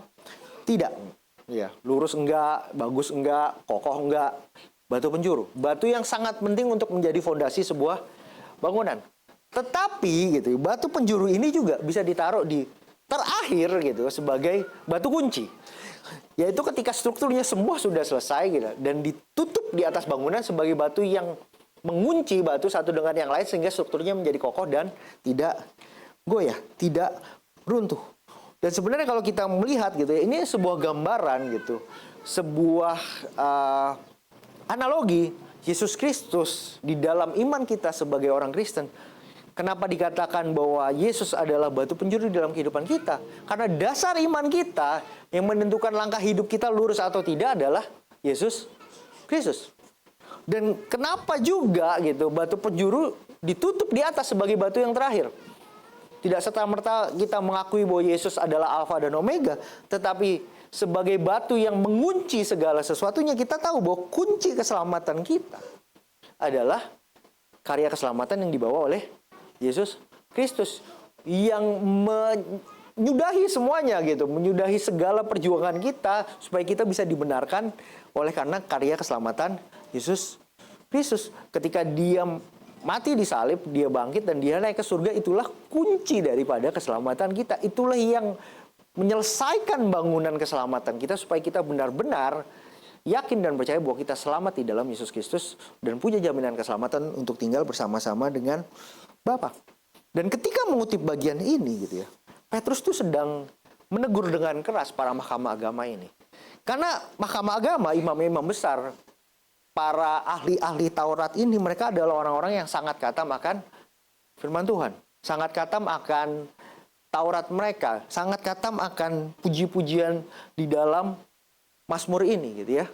tidak ya, lurus enggak, bagus enggak, kokoh enggak. Batu penjuru, batu yang sangat penting untuk menjadi fondasi sebuah bangunan. Tetapi gitu, batu penjuru ini juga bisa ditaruh di terakhir gitu sebagai batu kunci. Yaitu ketika strukturnya semua sudah selesai gitu, dan ditutup di atas bangunan sebagai batu yang mengunci batu satu dengan yang lain sehingga strukturnya menjadi kokoh dan tidak goyah, tidak runtuh. Dan sebenarnya kalau kita melihat gitu ya, ini sebuah gambaran gitu, sebuah analogi Yesus Kristus di dalam iman kita sebagai orang Kristen. Kenapa dikatakan bahwa Yesus adalah batu penjuru di dalam kehidupan kita? Karena dasar iman kita yang menentukan langkah hidup kita lurus atau tidak adalah Yesus Kristus. Dan kenapa juga gitu batu penjuru ditutup di atas sebagai batu yang terakhir? Tidak serta-merta kita mengakui bahwa Yesus adalah Alfa dan Omega, tetapi sebagai batu yang mengunci segala sesuatunya, kita tahu bahwa kunci keselamatan kita adalah karya keselamatan yang dibawa oleh Yesus Kristus yang menyudahi semuanya gitu, menyudahi segala perjuangan kita supaya kita bisa dibenarkan oleh karena karya keselamatan Yesus Kristus. Ketika dia mati di salib, dia bangkit dan dia naik ke surga, itulah kunci daripada keselamatan kita. Itulah yang menyelesaikan bangunan keselamatan kita supaya kita benar-benar yakin dan percaya bahwa kita selamat di dalam Yesus Kristus dan punya jaminan keselamatan untuk tinggal bersama-sama dengan Bapa. Dan ketika mengutip bagian ini gitu ya, Petrus tuh sedang menegur dengan keras para mahkamah agama ini. Karena mahkamah agama, imam-imam besar, para ahli-ahli Taurat ini, mereka adalah orang-orang yang sangat katam akan firman Tuhan. Sangat katam akan Taurat mereka, sangat katam akan puji-pujian di dalam Mazmur ini gitu ya.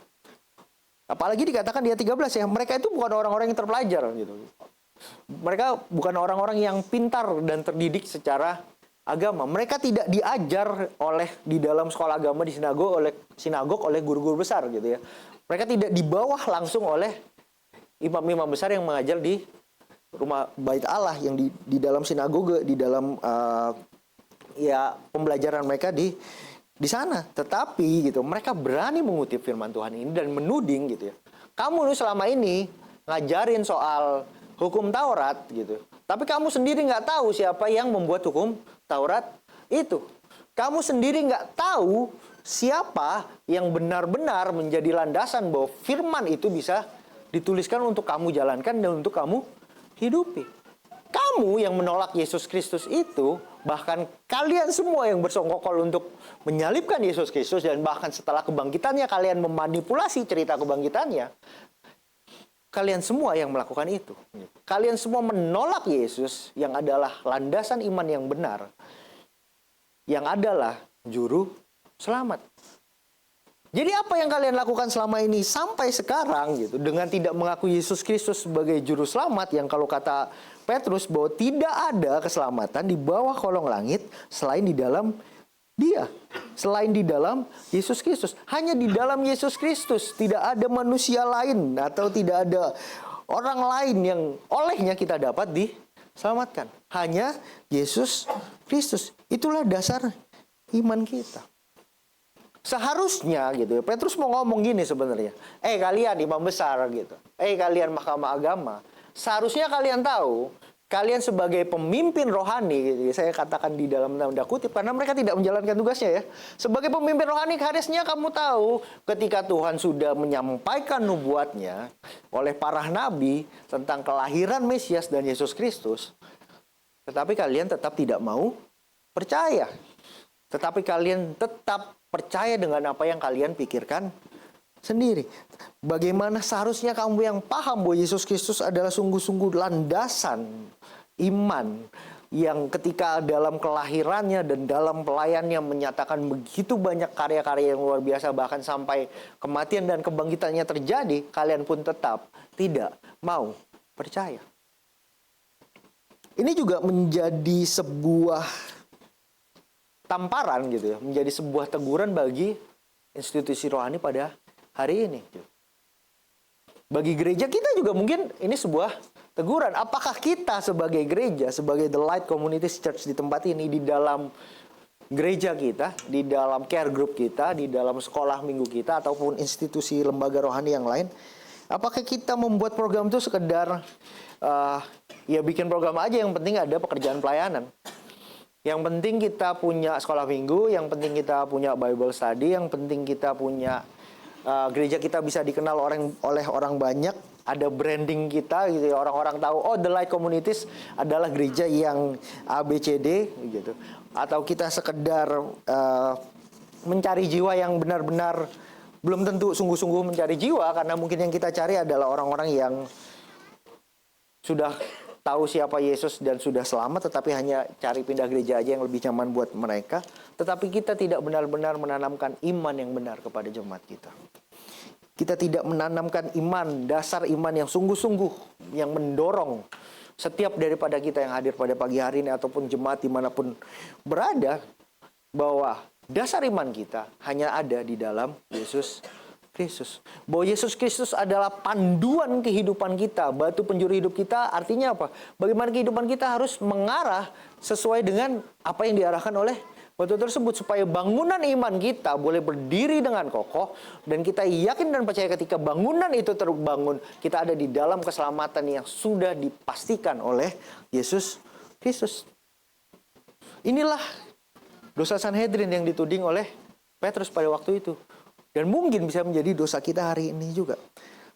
Apalagi dikatakan di ayat 13 ya, mereka itu bukan orang-orang yang terpelajar gitu. Mereka bukan orang-orang yang pintar dan terdidik secara agama. Mereka tidak diajar di dalam sekolah agama di sinagog oleh guru-guru besar gitu ya. Mereka tidak dibawa langsung oleh imam-imam besar yang mengajar di rumah bait Allah, yang di dalam sinagoge, di dalam pembelajaran mereka di sana. Tetapi gitu, mereka berani mengutip firman Tuhan ini dan menuding gitu ya. Kamu selama ini ngajarin soal hukum Taurat gitu. Tapi kamu sendiri nggak tahu siapa yang membuat hukum Taurat itu. Kamu sendiri nggak tahu siapa yang benar-benar menjadi landasan bahwa firman itu bisa dituliskan untuk kamu jalankan dan untuk kamu hidupi. Kamu yang menolak Yesus Kristus itu, bahkan kalian semua yang bersongkokol untuk menyalibkan Yesus Kristus, dan bahkan setelah kebangkitannya kalian memanipulasi cerita kebangkitannya, kalian semua yang melakukan itu. Kalian semua menolak Yesus yang adalah landasan iman yang benar, yang adalah juru selamat. Jadi apa yang kalian lakukan selama ini sampai sekarang gitu, dengan tidak mengakui Yesus Kristus sebagai juru selamat, yang kalau kata Petrus bahwa tidak ada keselamatan di bawah kolong langit selain di dalam Dia, selain di dalam Yesus Kristus. Hanya di dalam Yesus Kristus, tidak ada manusia lain atau tidak ada orang lain yang olehnya kita dapat diselamatkan. Hanya Yesus Kristus. Itulah dasar iman kita. Seharusnya gitu ya, Petrus mau ngomong gini sebenarnya. Kalian imam besar gitu. Kalian mahkamah agama. Seharusnya kalian tahu, kalian sebagai pemimpin rohani, gitu, saya katakan di dalam tanda kutip, karena mereka tidak menjalankan tugasnya ya. Sebagai pemimpin rohani, harusnya kamu tahu ketika Tuhan sudah menyampaikan nubuatnya oleh para nabi tentang kelahiran Mesias dan Yesus Kristus, tetapi kalian tetap tidak mau percaya. Tetapi kalian tetap percaya dengan apa yang kalian pikirkan sendiri. Bagaimana seharusnya kamu yang paham bahwa Yesus Kristus adalah sungguh-sungguh landasan iman, yang ketika dalam kelahirannya dan dalam pelayannya menyatakan begitu banyak karya-karya yang luar biasa, bahkan sampai kematian dan kebangkitannya terjadi, kalian pun tetap tidak mau percaya. Ini juga menjadi sebuah tamparan gitu ya, menjadi sebuah teguran bagi institusi rohani pada hari ini. Bagi gereja kita juga mungkin ini sebuah teguran. Apakah kita sebagai gereja, sebagai The Light Community Church di tempat ini, di dalam gereja kita, di dalam care group kita, di dalam sekolah minggu kita, ataupun institusi lembaga rohani yang lain, apakah kita membuat program itu sekedar bikin program aja, yang penting ada pekerjaan pelayanan. Yang penting kita punya sekolah minggu, yang penting kita punya Bible study, yang penting kita punya gereja kita bisa dikenal oleh orang banyak, ada branding kita gitu, orang-orang tahu The Light Communities adalah gereja yang ABCD gitu. Atau kita sekedar mencari jiwa yang benar-benar belum tentu sungguh-sungguh mencari jiwa, karena mungkin yang kita cari adalah orang-orang yang sudah tahu siapa Yesus dan sudah selamat, tetapi hanya cari pindah gereja aja yang lebih nyaman buat mereka. Tetapi kita tidak benar-benar menanamkan iman yang benar kepada jemaat kita. Kita tidak menanamkan iman, dasar iman yang sungguh-sungguh, yang mendorong setiap daripada kita yang hadir pada pagi hari ini ataupun jemaat dimanapun berada, bahwa dasar iman kita hanya ada di dalam Yesus Kristus. Bahwa Yesus Kristus adalah panduan kehidupan kita, batu penjuru hidup kita. Artinya apa? Bagaimana kehidupan kita harus mengarah sesuai dengan apa yang diarahkan oleh batu tersebut, supaya bangunan iman kita boleh berdiri dengan kokoh, dan kita yakin dan percaya ketika bangunan itu terbangun, kita ada di dalam keselamatan yang sudah dipastikan oleh Yesus Kristus. Inilah dosa Sanhedrin yang dituding oleh Petrus pada waktu itu. Dan mungkin bisa menjadi dosa kita hari ini juga.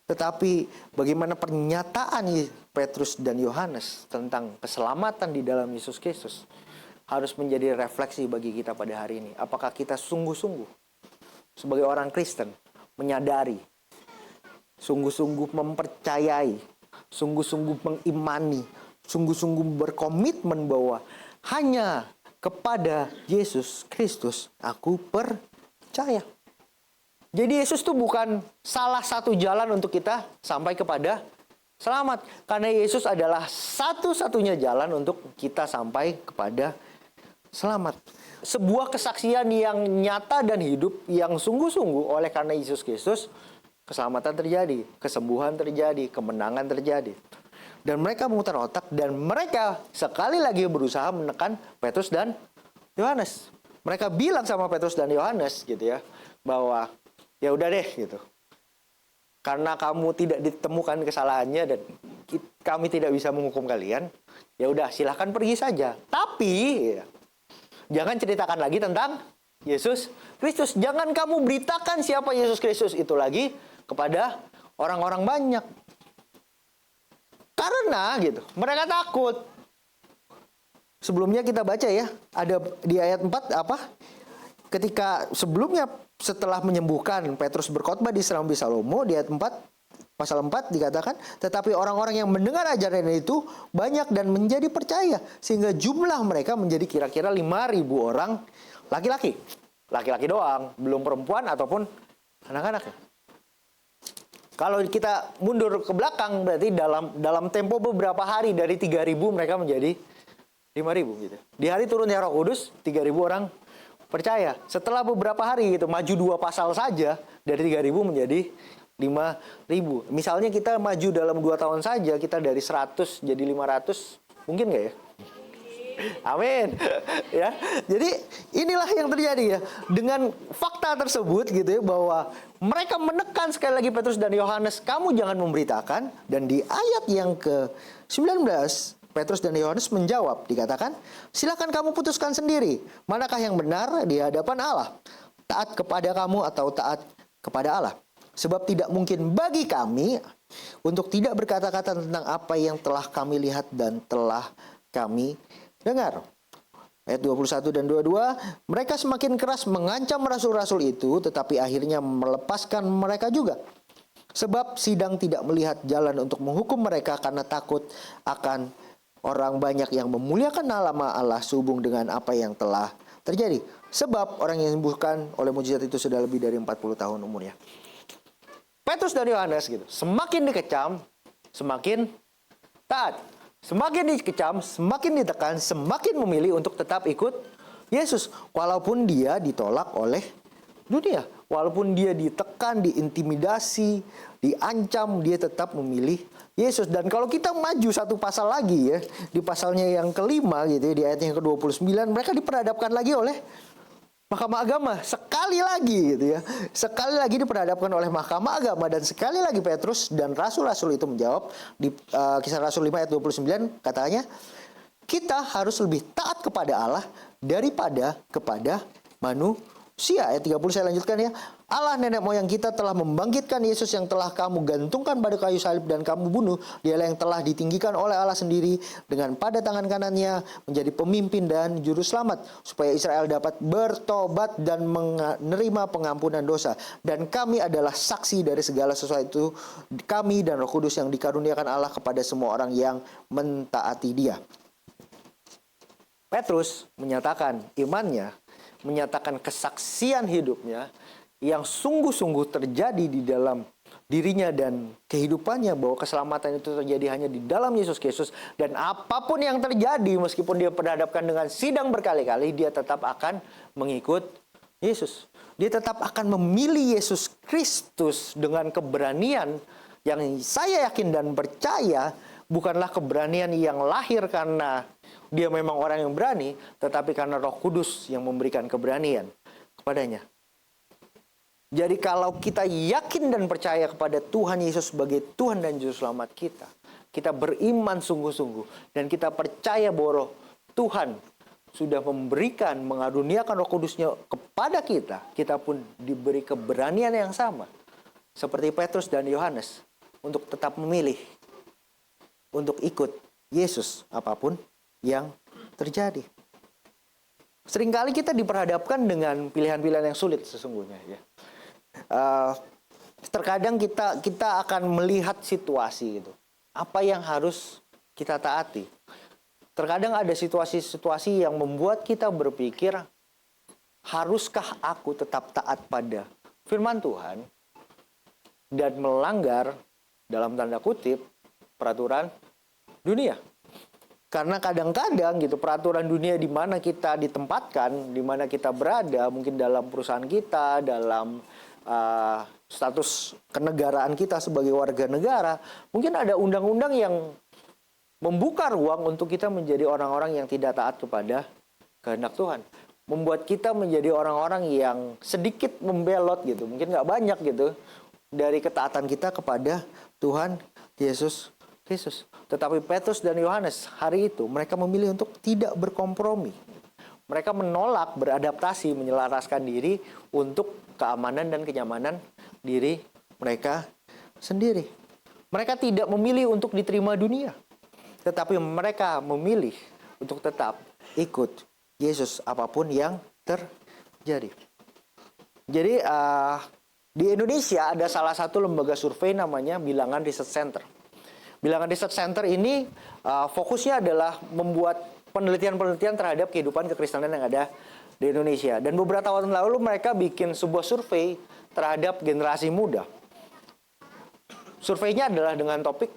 Tetapi bagaimana pernyataan Petrus dan Yohanes tentang keselamatan di dalam Yesus Kristus harus menjadi refleksi bagi kita pada hari ini. Apakah kita sungguh-sungguh sebagai orang Kristen menyadari, sungguh-sungguh mempercayai, sungguh-sungguh mengimani, sungguh-sungguh berkomitmen bahwa hanya kepada Yesus Kristus aku percaya. Jadi Yesus itu bukan salah satu jalan untuk kita sampai kepada selamat. Karena Yesus adalah satu-satunya jalan untuk kita sampai kepada selamat. Sebuah kesaksian yang nyata dan hidup yang sungguh-sungguh oleh karena Yesus Kristus, keselamatan terjadi, kesembuhan terjadi, kemenangan terjadi. Dan mereka memutar otak dan mereka sekali lagi berusaha menekan Petrus dan Yohanes. Mereka bilang sama Petrus dan Yohanes gitu ya, bahwa ya udah deh gitu. Karena kamu tidak ditemukan kesalahannya dan kami tidak bisa menghukum kalian, ya udah silahkan pergi saja. Tapi ya, jangan ceritakan lagi tentang Yesus Kristus. Jangan kamu beritakan siapa Yesus Kristus itu lagi kepada orang-orang banyak. Karena gitu, mereka takut. Sebelumnya kita baca ya, ada di ayat 4 apa? Ketika sebelumnya setelah menyembuhkan Petrus berkhotbah di Serambi Salomo, di ayat 4 pasal 4 dikatakan, tetapi orang-orang yang mendengar ajaran itu banyak dan menjadi percaya sehingga jumlah mereka menjadi kira-kira 5.000 orang laki-laki. Laki-laki doang, belum perempuan ataupun anak-anak. Kalau kita mundur ke belakang berarti dalam tempo beberapa hari dari 3.000 mereka menjadi 5.000 gitu. Di hari turunnya Roh Kudus 3.000 orang percaya. Setelah beberapa hari gitu, maju 2 pasal saja dari 3.000 menjadi 5.000. Misalnya kita maju dalam 2 tahun saja, kita dari 100 jadi 500, mungkin nggak ya? Amin. Ya. Jadi inilah yang terjadi ya. Dengan fakta tersebut gitu ya, bahwa mereka menekan sekali lagi Petrus dan Yohanes, kamu jangan memberitakan. Dan di ayat yang ke-19 Petrus dan Yohanes menjawab, dikatakan, silakan kamu putuskan sendiri, manakah yang benar di hadapan Allah, taat kepada kamu atau taat kepada Allah. Sebab tidak mungkin bagi kami untuk tidak berkata-kata tentang apa yang telah kami lihat dan telah kami dengar. Ayat 21 dan 22, mereka semakin keras mengancam rasul-rasul itu, tetapi akhirnya melepaskan mereka juga. Sebab sidang tidak melihat jalan untuk menghukum mereka karena takut akan orang banyak yang memuliakan nama Allah sehubung dengan apa yang telah terjadi. Sebab orang yang disembuhkan oleh mujizat itu sudah lebih dari 40 tahun umurnya. Petrus dan Yohanes gitu, semakin dikecam, semakin taat. Semakin dikecam, semakin ditekan, semakin memilih untuk tetap ikut Yesus. Walaupun dia ditolak oleh dunia. Walaupun dia ditekan, diintimidasi, diancam, dia tetap memilih Yesus. Dan kalau kita maju 1 pasal lagi ya, di pasalnya yang kelima gitu ya, di ayat yang ke-29, mereka diperhadapkan lagi oleh Mahkamah Agama. Sekali lagi gitu ya. Sekali lagi diperhadapkan oleh Mahkamah Agama. Dan sekali lagi Petrus dan rasul-rasul itu menjawab. Di Kisah Rasul 5 ayat 29 katanya, kita harus lebih taat kepada Allah daripada kepada manusia. Ayat 30 saya lanjutkan ya. Allah nenek moyang kita telah membangkitkan Yesus yang telah kamu gantungkan pada kayu salib dan kamu bunuh. Dialah yang telah ditinggikan oleh Allah sendiri dengan pada tangan kanannya menjadi pemimpin dan juru selamat, supaya Israel dapat bertobat dan menerima pengampunan dosa. Dan kami adalah saksi dari segala sesuatu, kami dan Roh Kudus yang dikaruniakan Allah kepada semua orang yang mentaati Dia. Petrus menyatakan imannya, menyatakan kesaksian hidupnya yang sungguh-sungguh terjadi di dalam dirinya dan kehidupannya, bahwa keselamatan itu terjadi hanya di dalam Yesus Kristus. Dan apapun yang terjadi, meskipun dia berhadapkan dengan sidang berkali-kali, dia tetap akan mengikut Yesus. Dia tetap akan memilih Yesus Kristus dengan keberanian yang saya yakin dan percaya bukanlah keberanian yang lahir karena dia memang orang yang berani, tetapi karena Roh Kudus yang memberikan keberanian kepadanya. Jadi kalau kita yakin dan percaya kepada Tuhan Yesus sebagai Tuhan dan Juru Selamat kita, kita beriman sungguh-sungguh, dan kita percaya bahwa Tuhan sudah memberikan, mengaruniakan Roh Kudus-Nya kepada kita, kita pun diberi keberanian yang sama seperti Petrus dan Yohanes untuk tetap memilih untuk ikut Yesus apapun yang terjadi. Seringkali kita diperhadapkan dengan pilihan-pilihan yang sulit sesungguhnya ya. Terkadang kita akan melihat situasi gitu. Apa yang harus kita taati? Terkadang ada situasi-situasi yang membuat kita berpikir, haruskah aku tetap taat pada firman Tuhan dan melanggar dalam tanda kutip peraturan dunia? Karena kadang-kadang gitu peraturan dunia di mana kita ditempatkan, di mana kita berada, mungkin dalam perusahaan kita, dalam status kenegaraan kita sebagai warga negara, mungkin ada undang-undang yang membuka ruang untuk kita menjadi orang-orang yang tidak taat kepada kehendak Tuhan. Membuat kita menjadi orang-orang yang sedikit membelot gitu. Mungkin nggak banyak gitu. Dari ketaatan kita kepada Tuhan Yesus Kristus. Tetapi Petrus dan Yohanes hari itu mereka memilih untuk tidak berkompromi. Mereka menolak beradaptasi, menyelaraskan diri untuk keamanan dan kenyamanan diri mereka sendiri. Mereka tidak memilih untuk diterima dunia. Tetapi mereka memilih untuk tetap ikut Yesus apapun yang terjadi. Jadi di Indonesia ada salah satu lembaga survei namanya Bilangan Research Center. Bilangan Research Center ini fokusnya adalah membuat penelitian-penelitian terhadap kehidupan kekristenan yang ada di Indonesia. Dan beberapa tahun lalu mereka bikin sebuah survei terhadap generasi muda. Surveinya adalah dengan topik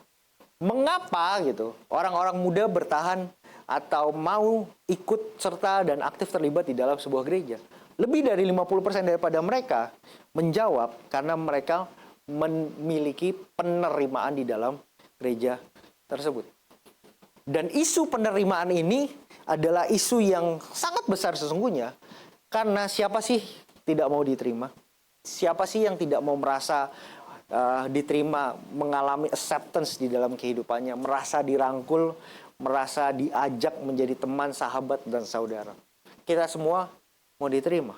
mengapa gitu orang-orang muda bertahan atau mau ikut serta dan aktif terlibat di dalam sebuah gereja. Lebih dari 50% daripada mereka menjawab karena mereka memiliki penerimaan di dalam gereja tersebut. Dan isu penerimaan ini adalah isu yang sangat besar sesungguhnya. Karena siapa sih tidak mau diterima? Siapa sih yang tidak mau merasa diterima, mengalami acceptance di dalam kehidupannya, merasa dirangkul, merasa diajak menjadi teman, sahabat, dan saudara. Kita semua mau diterima.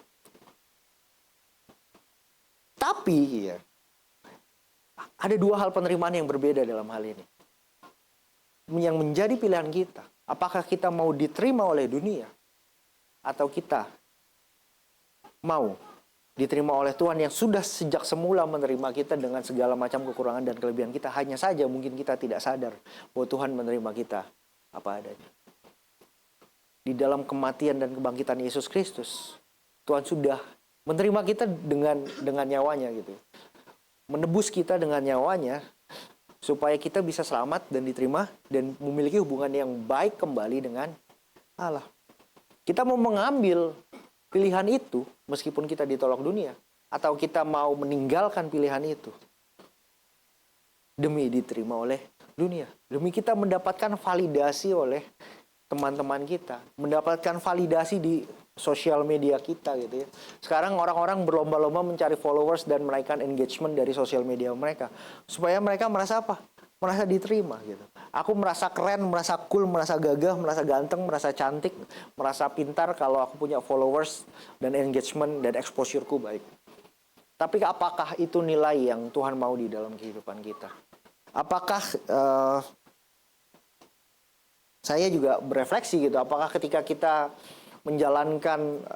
Tapi ya, ada dua hal penerimaan yang berbeda dalam hal ini. Yang menjadi pilihan kita, apakah kita mau diterima oleh dunia, atau kita mau diterima oleh Tuhan yang sudah sejak semula menerima kita dengan segala macam kekurangan dan kelebihan kita. Hanya saja mungkin kita tidak sadar bahwa Tuhan menerima kita apa adanya. Di dalam kematian dan kebangkitan Yesus Kristus, Tuhan sudah menerima kita dengan nyawanya gitu. Menebus kita dengan nyawanya supaya kita bisa selamat dan diterima dan memiliki hubungan yang baik kembali dengan Allah. Kita mau mengambil pilihan itu meskipun kita ditolak dunia, atau kita mau meninggalkan pilihan itu demi diterima oleh dunia, demi kita mendapatkan validasi oleh teman-teman kita, mendapatkan validasi di sosial media kita gitu ya. Sekarang orang-orang berlomba-lomba mencari followers dan menaikkan engagement dari sosial media mereka supaya mereka merasa apa? Merasa diterima gitu. Aku merasa keren, merasa cool, merasa gagah, merasa ganteng, merasa cantik, merasa pintar kalau aku punya followers dan engagement dan exposure-ku baik. Tapi apakah itu nilai yang Tuhan mau di dalam kehidupan kita? Apakah saya juga berefleksi gitu, apakah ketika kita menjalankan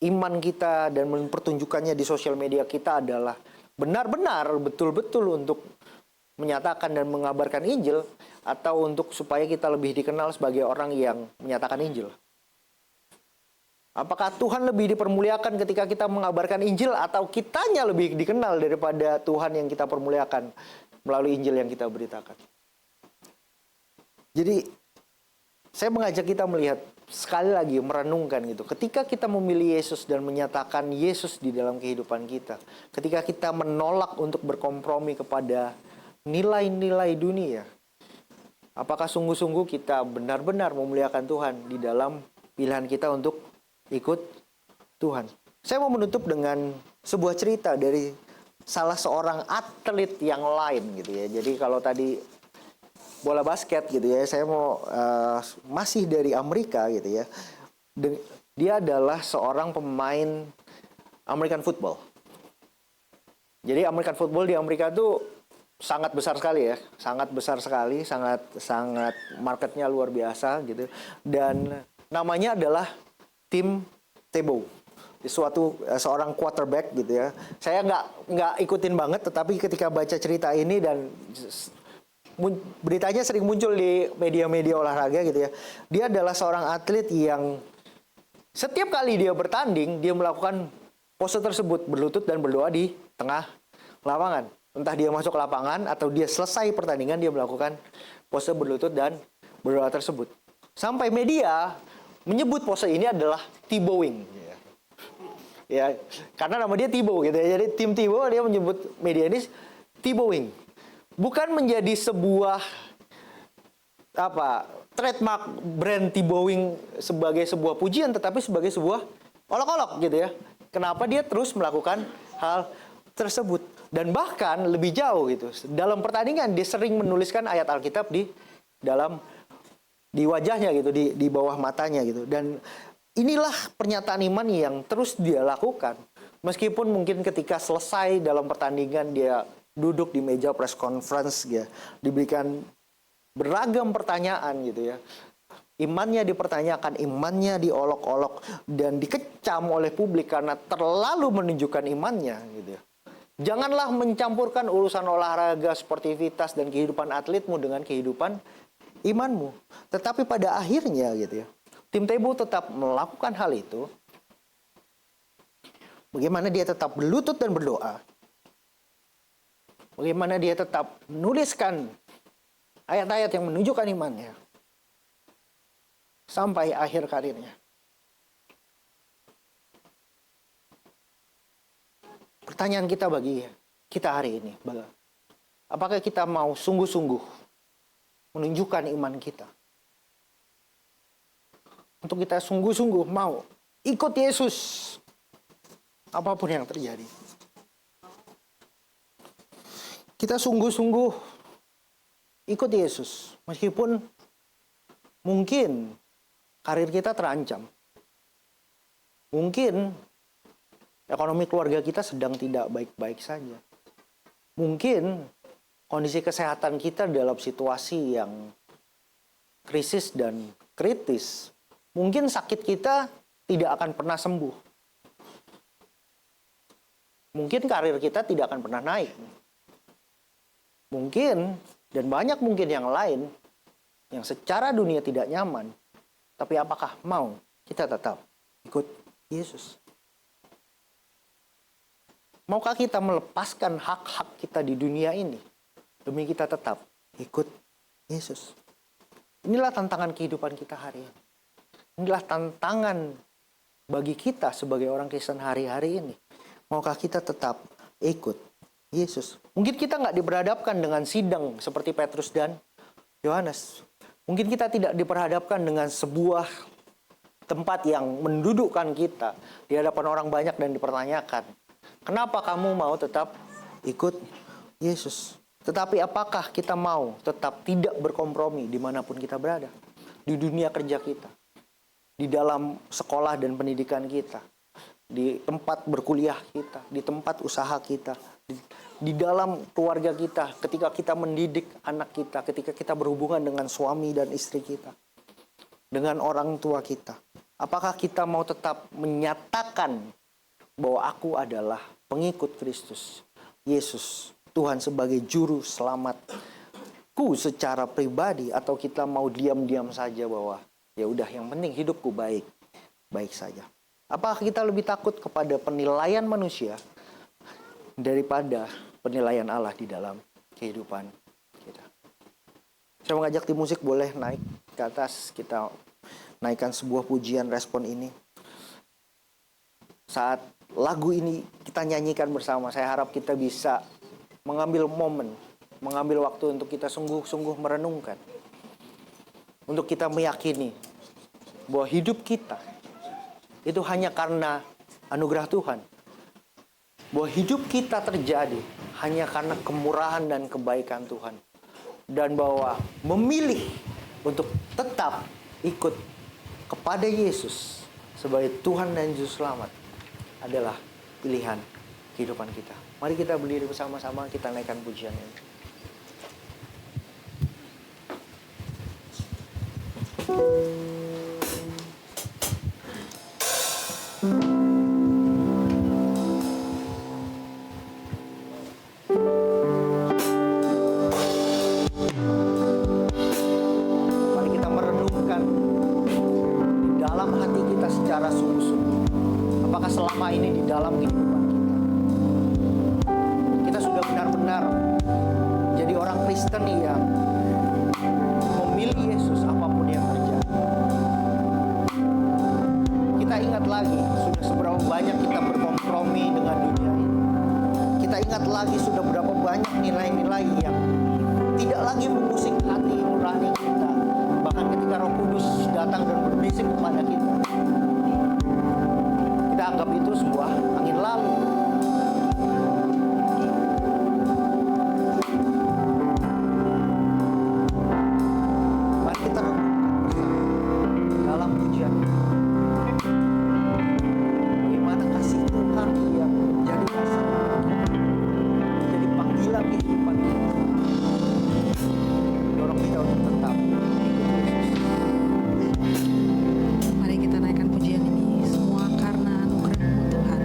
iman kita dan mempertunjukkannya di sosial media kita adalah benar-benar betul-betul untuk menyatakan dan mengabarkan Injil, atau untuk supaya kita lebih dikenal sebagai orang yang menyatakan Injil? Apakah Tuhan lebih dipermuliakan ketika kita mengabarkan Injil, atau kitanya lebih dikenal daripada Tuhan yang kita permuliakan melalui Injil yang kita beritakan? Jadi saya mengajak kita melihat sekali lagi, merenungkan gitu. Ketika kita memilih Yesus dan menyatakan Yesus di dalam kehidupan kita, ketika kita menolak untuk berkompromi kepada nilai-nilai dunia, apakah sungguh-sungguh kita benar-benar memuliakan Tuhan di dalam pilihan kita untuk ikut Tuhan? Saya mau menutup dengan sebuah cerita dari salah seorang atlet yang lain gitu ya. Jadi kalau tadi bola basket gitu ya, saya mau masih dari Amerika gitu ya. Dia adalah seorang pemain American football. Jadi American football di Amerika itu sangat besar sekali ya, sangat besar sekali, sangat marketnya luar biasa gitu. Dan namanya adalah Tim Tebow, seorang quarterback gitu ya. Saya nggak ikutin banget, tetapi ketika baca cerita ini dan beritanya sering muncul di media-media olahraga gitu ya. Dia adalah seorang atlet yang setiap kali dia bertanding, dia melakukan pose tersebut, berlutut dan berdoa di tengah lapangan. Entah dia masuk lapangan atau dia selesai pertandingan, dia melakukan pose berlutut dan berdoa tersebut. Sampai media menyebut pose ini adalah Tebowing. Ya, karena nama dia Tebow gitu ya. Jadi tim Tebow dia menyebut media ini Tebowing. Bukan menjadi sebuah trademark brand Tebowing sebagai sebuah pujian, tetapi sebagai sebuah olok-olok gitu ya. Kenapa dia terus melakukan hal tersebut? Dan bahkan lebih jauh gitu. Dalam pertandingan dia sering menuliskan ayat Alkitab di wajahnya gitu, di bawah matanya gitu. Dan inilah pernyataan iman yang terus dia lakukan. Meskipun mungkin ketika selesai dalam pertandingan dia duduk di meja press conference ya, diberikan beragam pertanyaan gitu ya. Imannya dipertanyakan, imannya diolok-olok dan dikecam oleh publik karena terlalu menunjukkan imannya gitu ya. Janganlah mencampurkan urusan olahraga, sportivitas dan kehidupan atletmu dengan kehidupan imanmu. Tetapi pada akhirnya gitu ya, Tim Tebow tetap melakukan hal itu. Bagaimana dia tetap berlutut dan berdoa. Bagaimana dia tetap menuliskan ayat-ayat yang menunjukkan imannya. Sampai akhir karirnya. Pertanyaan kita bagi kita hari ini. Apakah kita mau sungguh-sungguh menunjukkan iman kita? Untuk kita sungguh-sungguh mau ikut Yesus. Apapun yang terjadi. Kita sungguh-sungguh ikut Yesus. Meskipun mungkin karir kita terancam. Mungkin ekonomi keluarga kita sedang tidak baik-baik saja. Mungkin kondisi kesehatan kita dalam situasi yang krisis dan kritis. Mungkin sakit kita tidak akan pernah sembuh. Mungkin karir kita tidak akan pernah naik. Mungkin, dan banyak mungkin yang lain, yang secara dunia tidak nyaman. Tapi apakah mau kita tetap ikut Yesus? Maukah kita melepaskan hak-hak kita di dunia ini demi kita tetap ikut Yesus? Inilah tantangan kehidupan kita hari ini. Inilah tantangan bagi kita sebagai orang Kristen hari-hari ini. Maukah kita tetap ikut Yesus? Mungkin kita nggak diperhadapkan dengan sidang seperti Petrus dan Yohanes. Mungkin kita tidak diperhadapkan dengan sebuah tempat yang mendudukkan kita di hadapan orang banyak dan dipertanyakan, kenapa kamu mau tetap ikut Yesus? Tetapi apakah kita mau tetap tidak berkompromi dimanapun kita berada? Di dunia kerja kita, di dalam sekolah dan pendidikan kita, di tempat berkuliah kita, di tempat usaha kita, di dalam keluarga kita, ketika kita mendidik anak kita, ketika kita berhubungan dengan suami dan istri kita, dengan orang tua kita. Apakah kita mau tetap menyatakan bahwa aku adalah pengikut Kristus, Yesus, Tuhan sebagai juru selamatku secara pribadi, atau kita mau diam-diam saja bahwa ya udah yang penting hidupku baik saja. Apakah kita lebih takut kepada penilaian manusia daripada penilaian Allah di dalam kehidupan kita? Saya mengajak tim musik boleh naik ke atas, kita naikkan sebuah pujian respon ini. Saat lagu ini kita nyanyikan bersama, saya harap kita bisa mengambil momen, mengambil waktu untuk kita sungguh-sungguh merenungkan. Untuk kita meyakini bahwa hidup kita itu hanya karena anugerah Tuhan. Bahwa hidup kita terjadi hanya karena kemurahan dan kebaikan Tuhan. Dan bahwa memilih untuk tetap ikut kepada Yesus sebagai Tuhan dan Juru Selamat adalah pilihan kehidupan kita. Mari kita berdiri bersama-sama, kita naikkan pujian ini. Mari kita merenungkan di dalam hati kita secara sungguh-sungguh. Apakah selama ini di dalam kehidupan kita sudah benar-benar jadi orang Kristen yang memilih Yesus apapun yang terjadi? Kita ingat lagi sudah seberapa banyak kita berkompromi dengan dunia ini. Kita ingat lagi sudah berapa banyak nilai-nilai yang tidak lagi mengusik hati nurani kita. Bahkan ketika Roh Kudus datang dan berbisik kepada kita, kita anggap itu sebuah angin lalu. Mari kita renungkan bersama dalam pujian ini. Bagaimana kasih Tuhan yang menjadi dasar, menjadi panggilan kehidupan kita. Dorong kita untuk tetap mengikuti Yesus. Mari kita naikkan pujian ini semua karena anugerah-Mu Tuhan.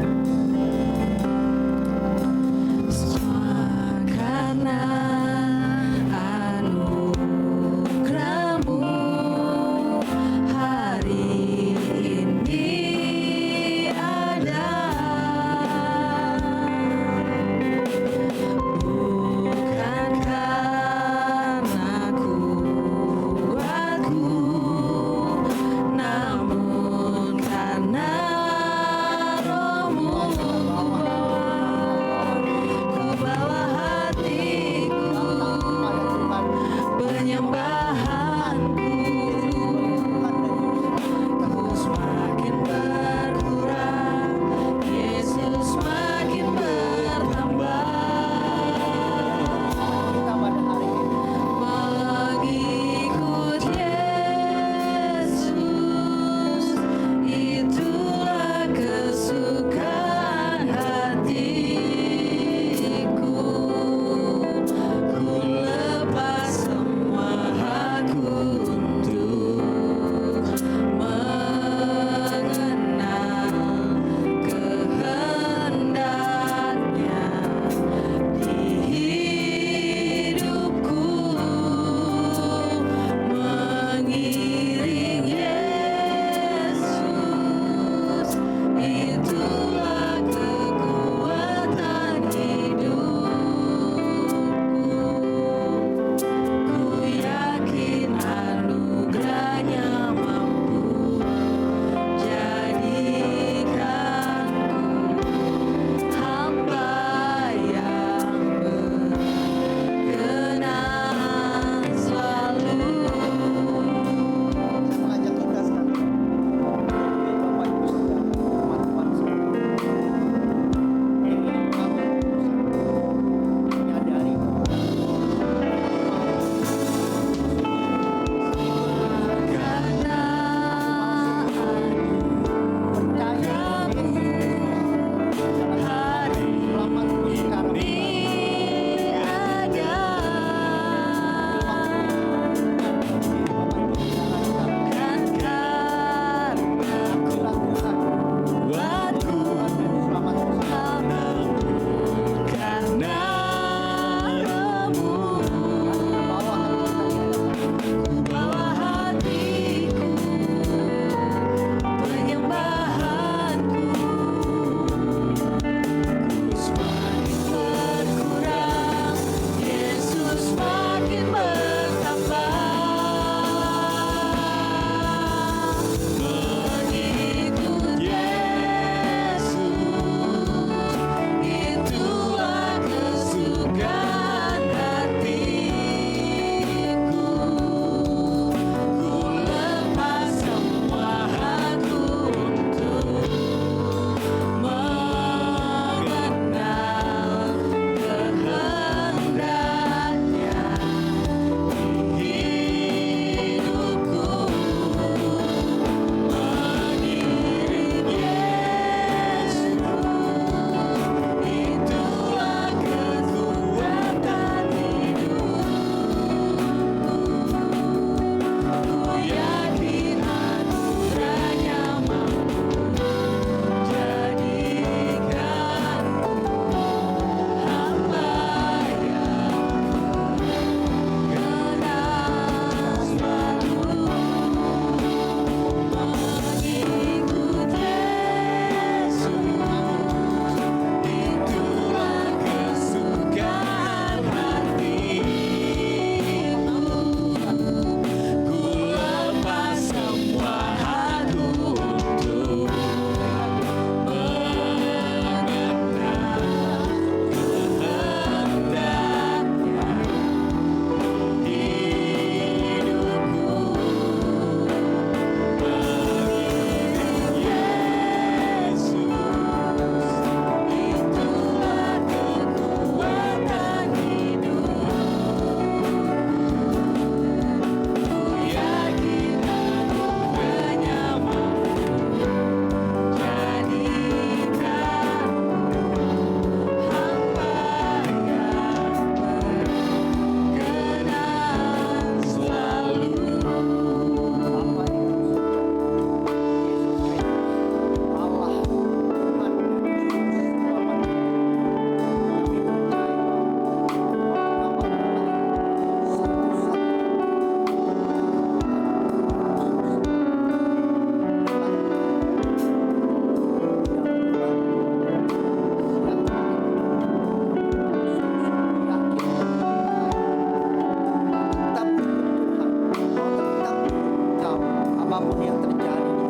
apapun yang terjadi di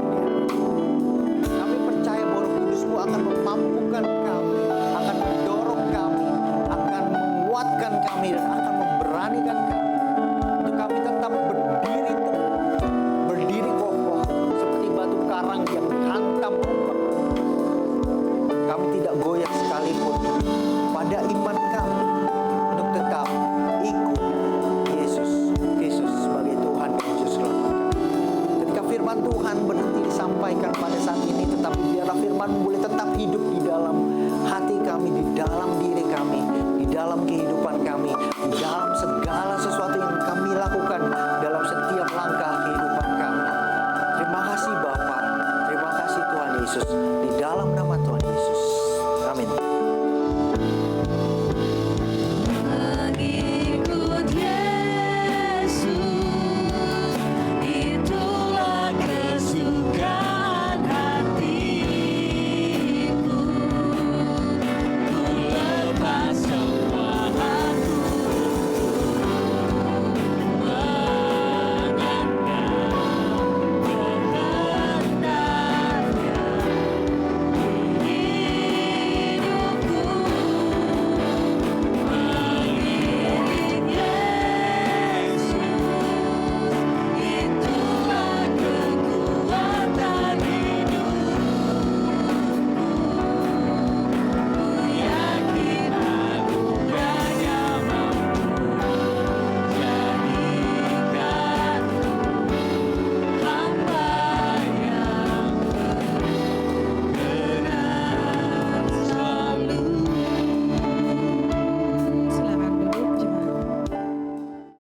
dunia. Kami percaya bahwa Roh Kudus-Mu akan memampukan kami, akan mendorong kami, akan menguatkan kami, dan akan memberanikan kami untuk kami tetap berdiri teguh, berdiri kokoh seperti batu karang yang dihantam ombak. Kami tidak goyah sekalipun pada iman kami untuk tetap ikut Yesus sebagai Tuhan dan Juru Selamat kami. Ketika firman Tuhan berhenti disampaikan pada saat ini, tetapi biarlah firman boleh tetap hidup di dalam hati kami, di dalam diri kami, di dalam kehidupan kami, di dalam segala sesuatu yang kami lakukan dalam setiap langkah kehidupan kami. Terima kasih Bapa, terima kasih Tuhan Yesus, di dalam nama Tuhan Yesus